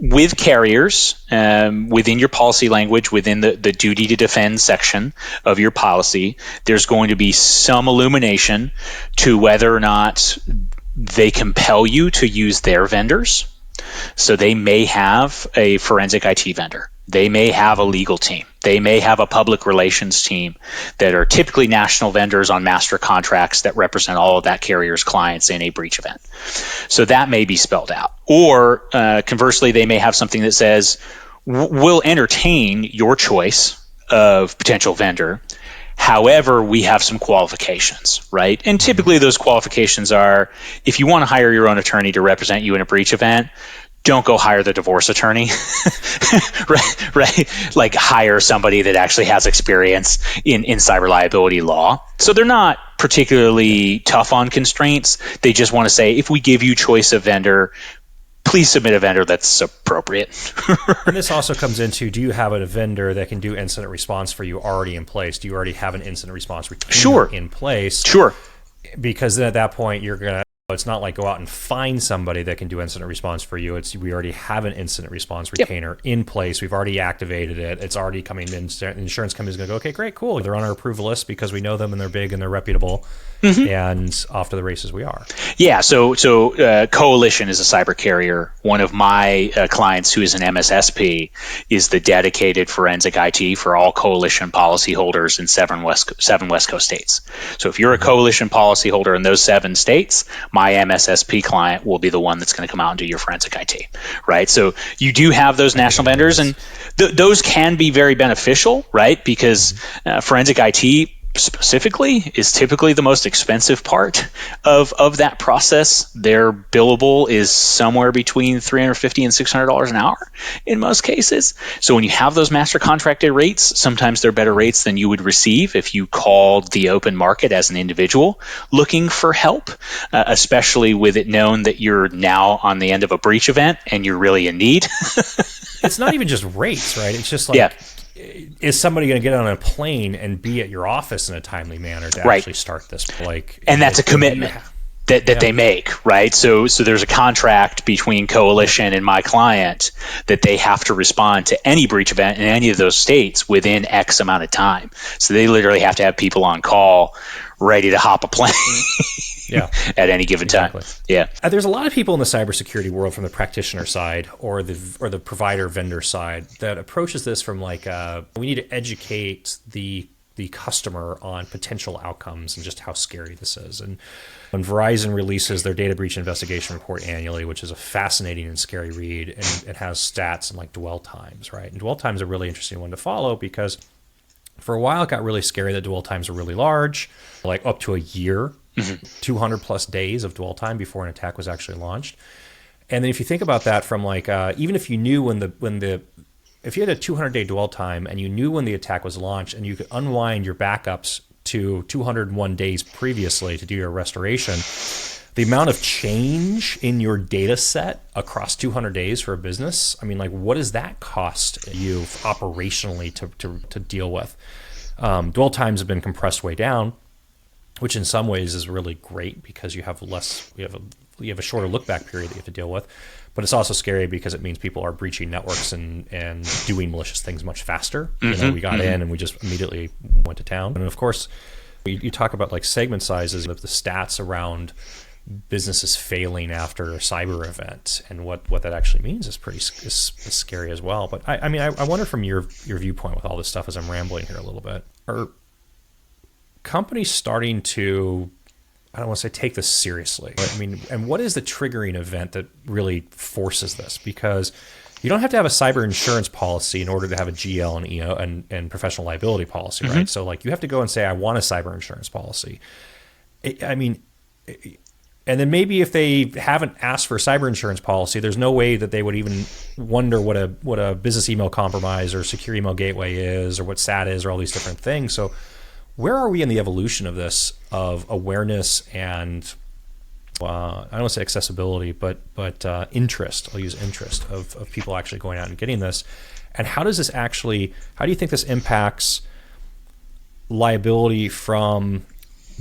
With carriers, within your policy language, within the duty to defend section of your policy, there's going to be some illumination to whether or not they compel you to use their vendors. So they may have a forensic IT vendor. They may have a legal team. They may have a public relations team that are typically national vendors on master contracts that represent all of that carrier's clients in a breach event. So that may be spelled out. Or conversely, they may have something that says, we'll entertain your choice of potential vendor. However, we have some qualifications, right? And typically those qualifications are, if you want to hire your own attorney to represent you in a breach event, don't go hire the divorce attorney, right? Like hire somebody that actually has experience in cyber liability law. So they're not particularly tough on constraints. They just want to say, if we give you choice of vendor, please submit a vendor that's appropriate. And this also comes into, do you have a vendor that can do incident response for you already in place? Do you already have an incident response retainer in place? Sure. Because then at that point, it's not like go out and find somebody that can do incident response for you. We already have an incident response retainer in place. We've already activated it. It's already coming in. The insurance company's going to go, okay, great, cool. They're on our approval list because we know them and they're big and they're reputable. And off to the races we are. Yeah. So Coalition is a cyber carrier. One of my clients, who is an MSSP, is the dedicated forensic IT for all Coalition policyholders in seven West Coast states. So if you're a Coalition policyholder in those 7 states, my MSSP client will be the one that's going to come out and do your forensic IT, right? So you do have those national vendors, and those can be very beneficial, right? Because forensic IT specifically is typically the most expensive part of that process. Their billable is somewhere between $350 and $600 an hour in most cases. So when you have those master contracted rates, sometimes they're better rates than you would receive if you called the open market as an individual looking for help, especially with it known that you're now on the end of a breach event and you're really in need. It's not even just rates, right? It's just like, is somebody going to get on a plane and be at your office in a timely manner to actually start this? And that's a commitment that they make, right? So there's a contract between Coalition and my client that they have to respond to any breach event in any of those states within X amount of time. So they literally have to have people on call ready to hop a plane at any given time. There's a lot of people in the cybersecurity world from the practitioner side or the provider vendor side that approaches this from we need to educate the customer on potential outcomes and just how scary this is. And when Verizon releases their data breach investigation report annually, which is a fascinating and scary read, and it has stats and dwell times, right? And dwell times are a really interesting one to follow because for a while it got really scary that dwell times were really large, like up to a year, 200 plus days of dwell time before an attack was actually launched. And then if you think about that from even if you knew if you had a 200-day dwell time and you knew when the attack was launched and you could unwind your backups to 201 days previously to do your restoration, the amount of change in your data set across 200 days for a business, what does that cost you operationally to deal with? Dwell times have been compressed way down, which in some ways is really great because you have a shorter look back period that you have to deal with. But it's also scary because it means people are breaching networks and doing malicious things much faster. We got in and we just immediately went to town. And of course, you talk about segment sizes of the stats around businesses failing after a cyber event, and what that actually means is is scary as well. But I wonder from your viewpoint with all this stuff as I'm rambling here a little bit, are companies starting to, I don't want to say take this seriously, and what is the triggering event that really forces this? Because you don't have to have a cyber insurance policy in order to have a GL and EO and professional liability policy, right? So you have to go and say, I want a cyber insurance policy. And then maybe if they haven't asked for a cyber insurance policy, there's no way that they would even wonder what a business email compromise or secure email gateway is or what SAT is or all these different things. So where are we in the evolution of this, of awareness and I don't want to say accessibility, but interest. I'll use interest of people actually going out and getting this. And how do you think this impacts liability from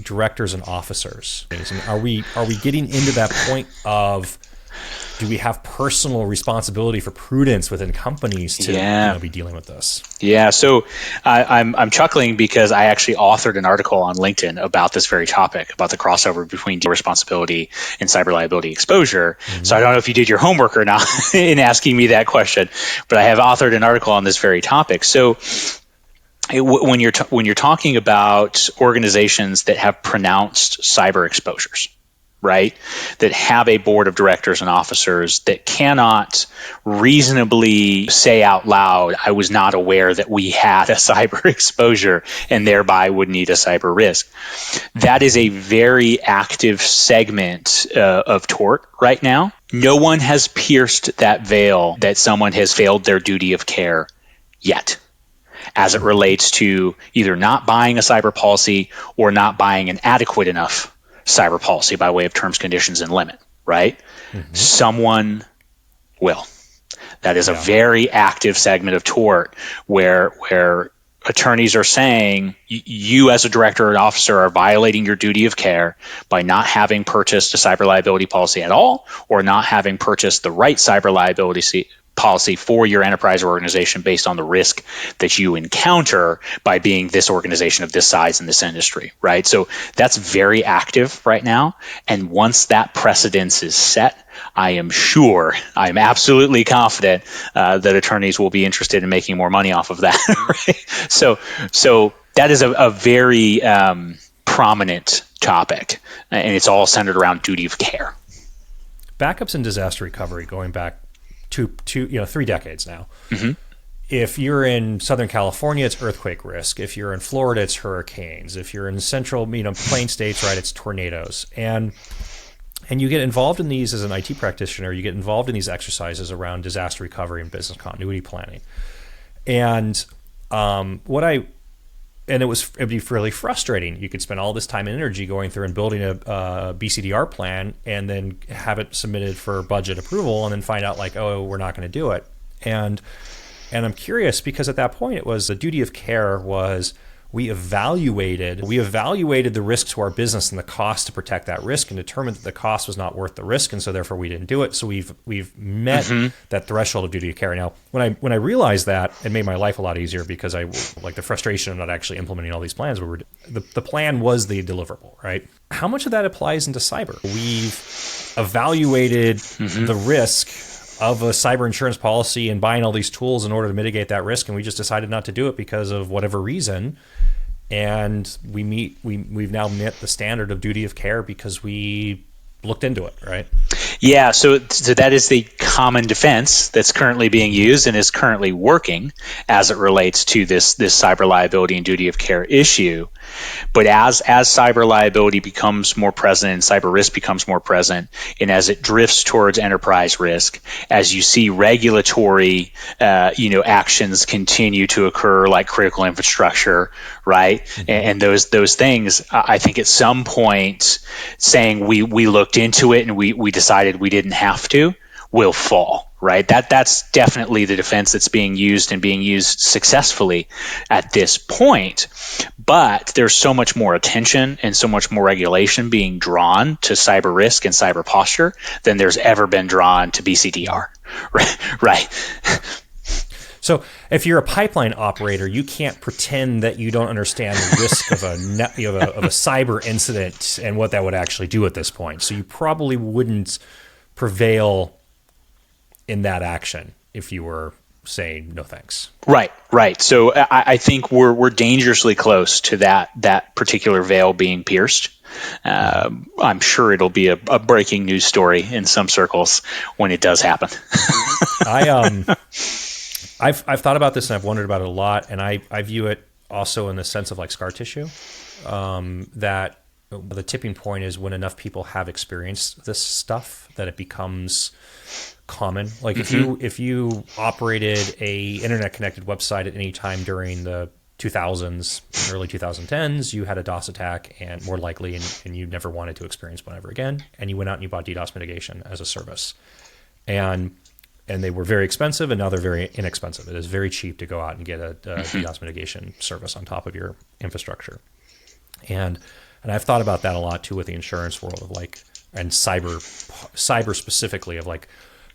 directors and officers? Are we getting into that point of, do we have personal responsibility for prudence within companies to be dealing with this? Yeah, so I'm chuckling because I actually authored an article on LinkedIn about this very topic, about the crossover between responsibility and cyber liability exposure. Mm-hmm. So I don't know if you did your homework or not in asking me that question, but I have authored an article on this very topic. So when you're talking about organizations that have pronounced cyber exposures, right, that have a board of directors and officers that cannot reasonably say out loud, I was not aware that we had a cyber exposure and thereby would need a cyber risk. That is a very active segment of tort right now. No one has pierced that veil that someone has failed their duty of care yet, as it relates to either not buying a cyber policy or not buying an adequate enough cyber policy by way of terms, conditions, and limit, right? Mm-hmm. Someone will. That is a very active segment of tort where attorneys are saying you as a director or officer are violating your duty of care by not having purchased a cyber liability policy at all, or not having purchased the right cyber liability policy for your enterprise or organization based on the risk that you encounter by being this organization of this size in this industry, right? So that's very active right now. And once that precedence is set, I'm absolutely confident that attorneys will be interested in making more money off of that. Right? So that is a very prominent topic, and it's all centered around duty of care. Backups and disaster recovery going back to 3 decades now. Mm-hmm. If you're in Southern California, it's earthquake risk. If you're in Florida, it's hurricanes. If you're in central, plain states, right, it's tornadoes. And you get involved in these as an IT practitioner. You get involved in these exercises around disaster recovery and business continuity planning. And it'd be really frustrating. You could spend all this time and energy going through and building a BCDR plan and then have it submitted for budget approval and then find out we're not going to do it. And I'm curious because at that point it was the duty of care was we evaluated the risks to our business and the cost to protect that risk and determined that the cost was not worth the risk, and so therefore we didn't do it. So we've met that threshold of duty of care. Now, when I realized that, it made my life a lot easier because I the frustration of not actually implementing all these plans. The plan was the deliverable, right? How much of that applies into cyber? We've evaluated the risk of a cyber insurance policy and buying all these tools in order to mitigate that risk, and we just decided not to do it because of whatever reason. And we've now met the standard of duty of care because we looked into it, right? Yeah, so that is the common defense that's currently being used and is currently working as it relates to this cyber liability and duty of care issue. But as cyber liability becomes more present and cyber risk becomes more present, and as it drifts towards enterprise risk, as you see regulatory actions continue to occur, like critical infrastructure, right? Mm-hmm. And those things, I think at some point saying we looked into it and we decided we didn't have to will fall, right? That's definitely the defense that's being used and being used successfully at this point. But there's so much more attention and so much more regulation being drawn to cyber risk and cyber posture than there's ever been drawn to BCDR, right? So if you're a pipeline operator, you can't pretend that you don't understand the risk of a cyber incident and what that would actually do at this point. So you probably wouldn't prevail in that action if you were saying no thanks. Right. So I think we're dangerously close to that particular veil being pierced. I'm sure it'll be a breaking news story in some circles when it does happen. I've thought about this and I've wondered about it a lot, and I view it also in the sense of like scar tissue, that the tipping point is when enough people have experienced this stuff that it becomes common. Like if you operated a internet connected website at any time during the 2000s, early 2010s, you had a DOS attack, and more likely, and you never wanted to experience one ever again, and you went out and you bought DDoS mitigation as a service. And they were very expensive, and now they're very inexpensive. It is very cheap to go out and get a DDoS mitigation service on top of your infrastructure. And I've thought about that a lot too with the insurance world of like, and cyber specifically, of like,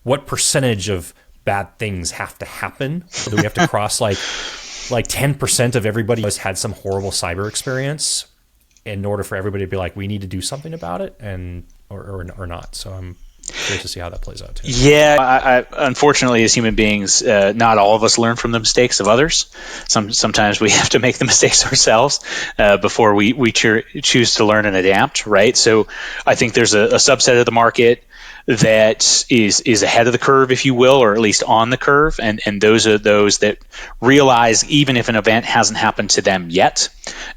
what percentage of bad things have to happen? So do we have to cross like 10% of everybody has had some horrible cyber experience in order for everybody to be like, we need to do something about it, and or not. So I'm curious to see how that plays out too. Yeah, I unfortunately, as human beings, not all of us learn from the mistakes of others. Sometimes we have to make the mistakes ourselves before we choose to learn and adapt, right? So I think there's a subset of the market that is ahead of the curve, if you will, or at least on the curve, and those are those that realize even if an event hasn't happened to them yet,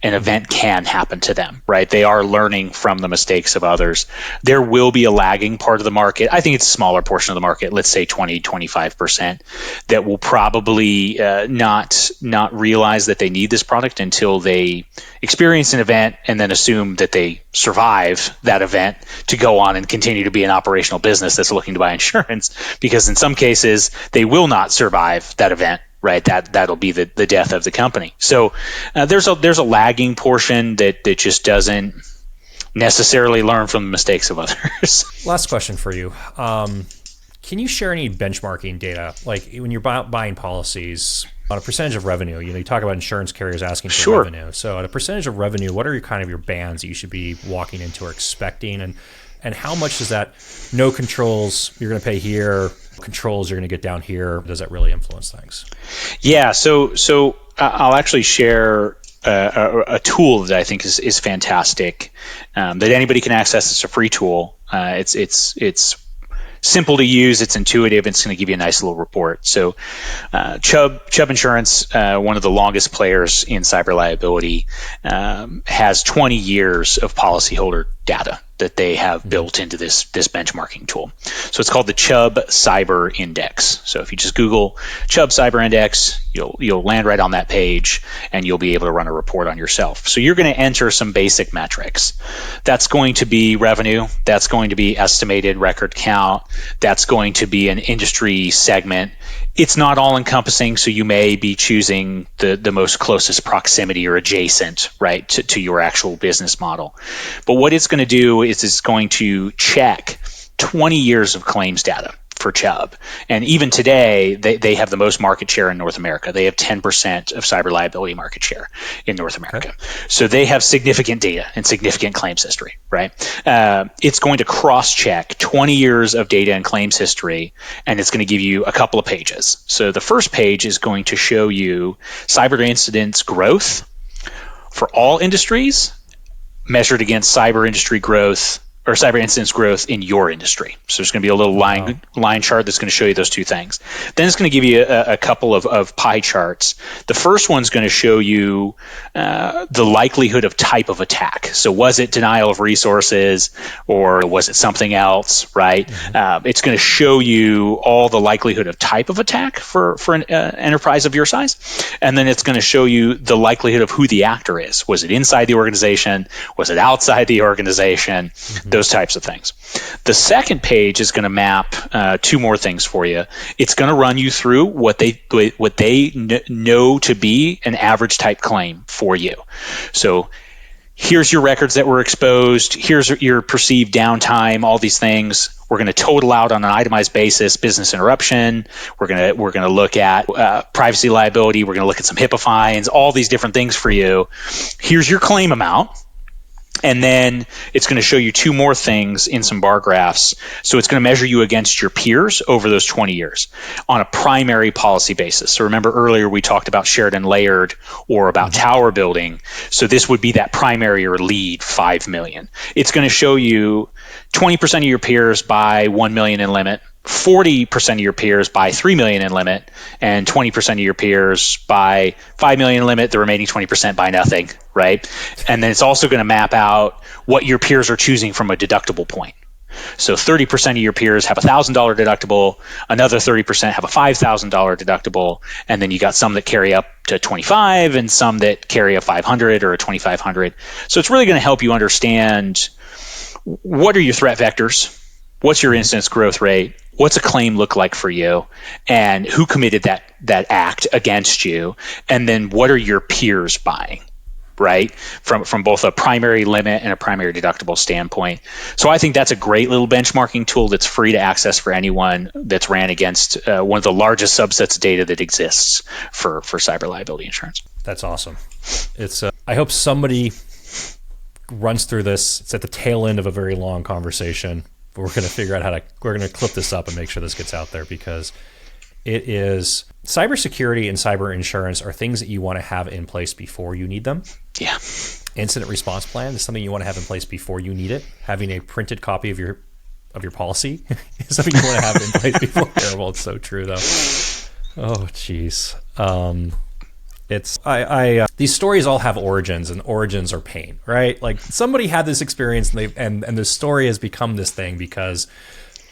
an event can happen to them, right? They are learning from the mistakes of others. There will be a lagging part of the market. I think it's a smaller portion of the market, let's say 20-25%, that will probably not realize that they need this product until they experience an event and then assume that they survive that event to go on and continue to be an operational business that's looking to buy insurance, because in some cases they will not survive that event, right? That'll be the death of the company. So there's a lagging portion that just doesn't necessarily learn from the mistakes of others. Last question for you. Can you share any benchmarking data, like when you're buying policies on a percentage of revenue? You talk about insurance carriers asking for Sure. revenue. So at a percentage of revenue, what are your bands that you should be walking into or expecting? And how much does that no controls, you're going to pay here, controls, you're going to get down here, does that really influence things? Yeah, so I'll actually share a tool that I think is fantastic, that anybody can access. It's a free tool. It's simple to use. It's intuitive. It's going to give you a nice little report. So Chubb Insurance, one of the longest players in cyber liability, has 20 years of policyholder data that they have built into this benchmarking tool. So it's called the Chubb Cyber Index. So if you just Google Chubb Cyber Index, you'll land right on that page, and you'll be able to run a report on yourself. So you're going to enter some basic metrics. That's going to be revenue. That's going to be estimated record count. That's going to be an industry segment. It's not all encompassing, so you may be choosing the most closest proximity or adjacent, right, to your actual business model. But what it's going to do is it's going to check 20 years of claims data for Chubb. And even today, they have the most market share in North America. They have 10% of cyber liability market share in North America. Okay. So they have significant data and significant claims history, right? It's going to cross-check 20 years of data and claims history, and it's going to give you a couple of pages. So the first page is going to show you cyber incidents growth for all industries measured against cyber industry growth or cyber incidents growth in your industry. So there's going to be a little line chart that's going to show you those two things. Then it's going to give you a couple of pie charts. The first one's going to show you the likelihood of type of attack. So was it denial of resources, or was it something else, right? Mm-hmm. It's going to show you all the likelihood of type of attack for an enterprise of your size. And then it's going to show you the likelihood of who the actor is. Was it inside the organization? Was it outside the organization? Mm-hmm. Those types of things. The second page is going to map two more things for you. It's going to run you through what they know to be an average type claim for you. So here's your records that were exposed. Here's your perceived downtime. All these things. We're going to total out on an itemized basis business interruption. We're going to look at privacy liability. We're going to look at some HIPAA fines. All these different things for you. Here's your claim amount. And then it's going to show you two more things in some bar graphs. So it's going to measure you against your peers over those 20 years on a primary policy basis. So remember earlier we talked about shared and layered or about tower building. So this would be that primary or lead 5 million. It's going to show you 20% of your peers by 1 million in limit, 40% of your peers by 3 million in limit, and 20% of your peers by 5 million in limit, the remaining 20% by nothing, right? And then it's also going to map out what your peers are choosing from a deductible point. So 30% of your peers have a $1,000 deductible, another 30% have a $5,000 deductible, and then you got some that carry up to 25 and some that carry a 500 or a 2,500. So it's really going to help you understand what are your threat vectors, what's your incidence growth rate, what's a claim look like for you, and who committed that act against you, and then what are your peers buying, right? From both a primary limit and a primary deductible standpoint. So I think that's a great little benchmarking tool that's free to access for anyone, that's ran against one of the largest subsets of data that exists for cyber liability insurance. That's awesome. It's I hope somebody runs through this. It's at the tail end of a very long conversation, but we're going to figure out we're going to clip this up and make sure this gets out there, because it is cybersecurity and cyber insurance are things that you want to have in place before you need them. Yeah. Incident response plan is something you want to have in place before you need it. Having a printed copy of your policy is something you want to have in place before. Terrible. It's so true, though. Oh, geez. These stories all have origins, and origins are pain, right? Like somebody had this experience, and the story has become this thing because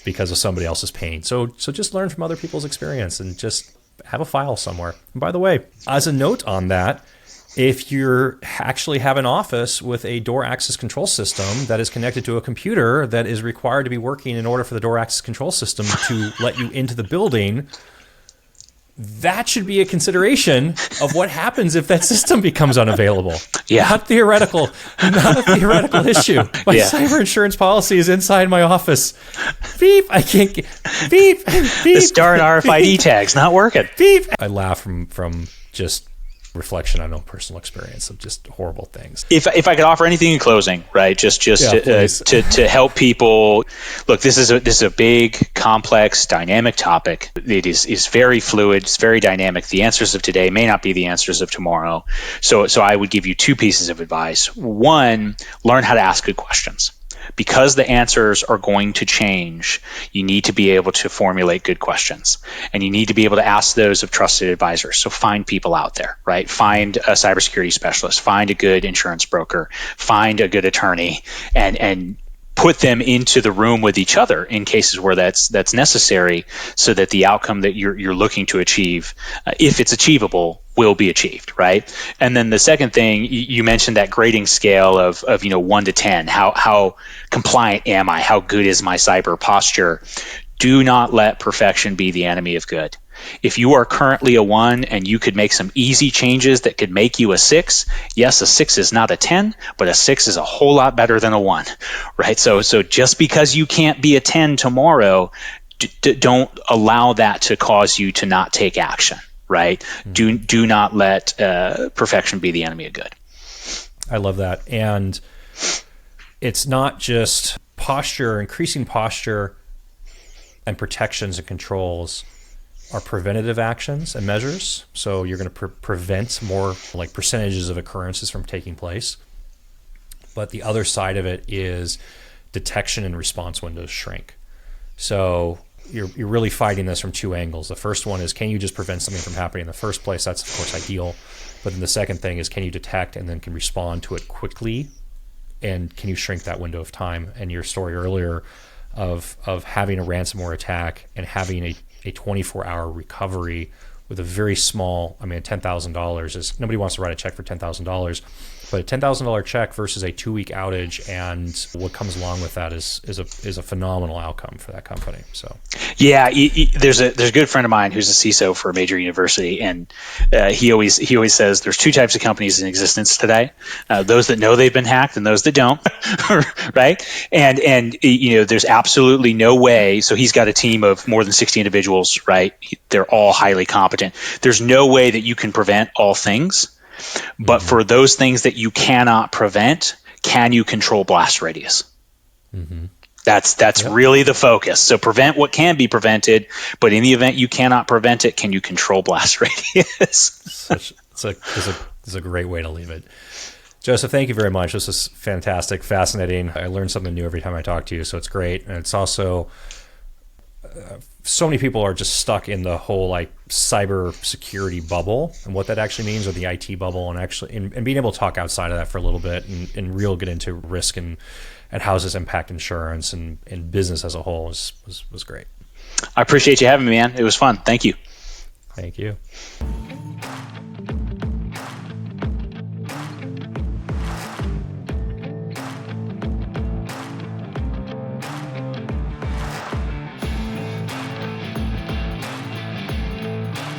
of somebody else's pain. So just learn from other people's experience and just have a file somewhere. And by the way, as a note on that, if you actually have an office with a door access control system that is connected to a computer that is required to be working in order for the door access control system to let you into the building, that should be a consideration of what happens if that system becomes unavailable. Yeah. Not a theoretical issue. My cyber insurance policy is inside my office. Beep, I can't get, beep, beep. The darn RFID tag's not working. Beep. I laugh from just reflection on my own personal experience of just horrible things. If I could offer anything in closing, right, to help people, look, this is a big, complex, dynamic topic. It is very fluid. It's very dynamic. The answers of today may not be the answers of tomorrow. So I would give you two pieces of advice. One, learn how to ask good questions. Because the answers are going to change, you need to be able to formulate good questions, and you need to be able to ask those of trusted advisors. So find people out there, right? Find a cybersecurity specialist, find a good insurance broker, find a good attorney, and put them into the room with each other in cases where that's necessary, so that the outcome that you're looking to achieve, if it's achievable, will be achieved, right? And then the second thing, you mentioned that grading scale of 1 to 10. How compliant am I? How good is my cyber posture? Do not let perfection be the enemy of good. If you are currently a 1 and you could make some easy changes that could make you a 6, yes, a 6 is not a 10, but a 6 is a whole lot better than a 1, right? So just because you can't be a 10 tomorrow, don't allow that to cause you to not take action, right? Mm-hmm. Do not let perfection be the enemy of good. I love that. And it's not just posture, increasing posture and protections and controls are preventative actions and measures. So you're going to prevent more like percentages of occurrences from taking place. But the other side of it is detection and response windows shrink. So you're really fighting this from two angles. The first one is, can you just prevent something from happening in the first place? That's, of course, ideal. But then the second thing is, can you detect and then can respond to it quickly? And can you shrink that window of time? And your story earlier of having a ransomware attack and having a 24-hour recovery with a very small, $10,000 is, nobody wants to write a check for $10,000, but a $10,000 check versus a 2-week outage and what comes along with that is a phenomenal outcome for that company. So yeah, there's a good friend of mine who's a CISO for a major university, and he always says there's two types of companies in existence today: those that know they've been hacked and those that don't, right? And there's absolutely no way. So he's got a team of more than 60 individuals, right? They're all highly competent. There's no way that you can prevent all things. But for those things that you cannot prevent, can you control blast radius? Mm-hmm. That's really the focus. So prevent what can be prevented, but in the event you cannot prevent it, can you control blast radius? It's a great way to leave it. Joseph, thank you very much. This is fantastic, fascinating. I learn something new every time I talk to you, so it's great. And it's also so many people are just stuck in the whole like cyber security bubble and what that actually means, or the IT bubble, and actually and being able to talk outside of that for a little bit and real get into risk and how does this impact insurance and business as a whole was great. I appreciate you having me, man. It was fun. Thank you. Thank you.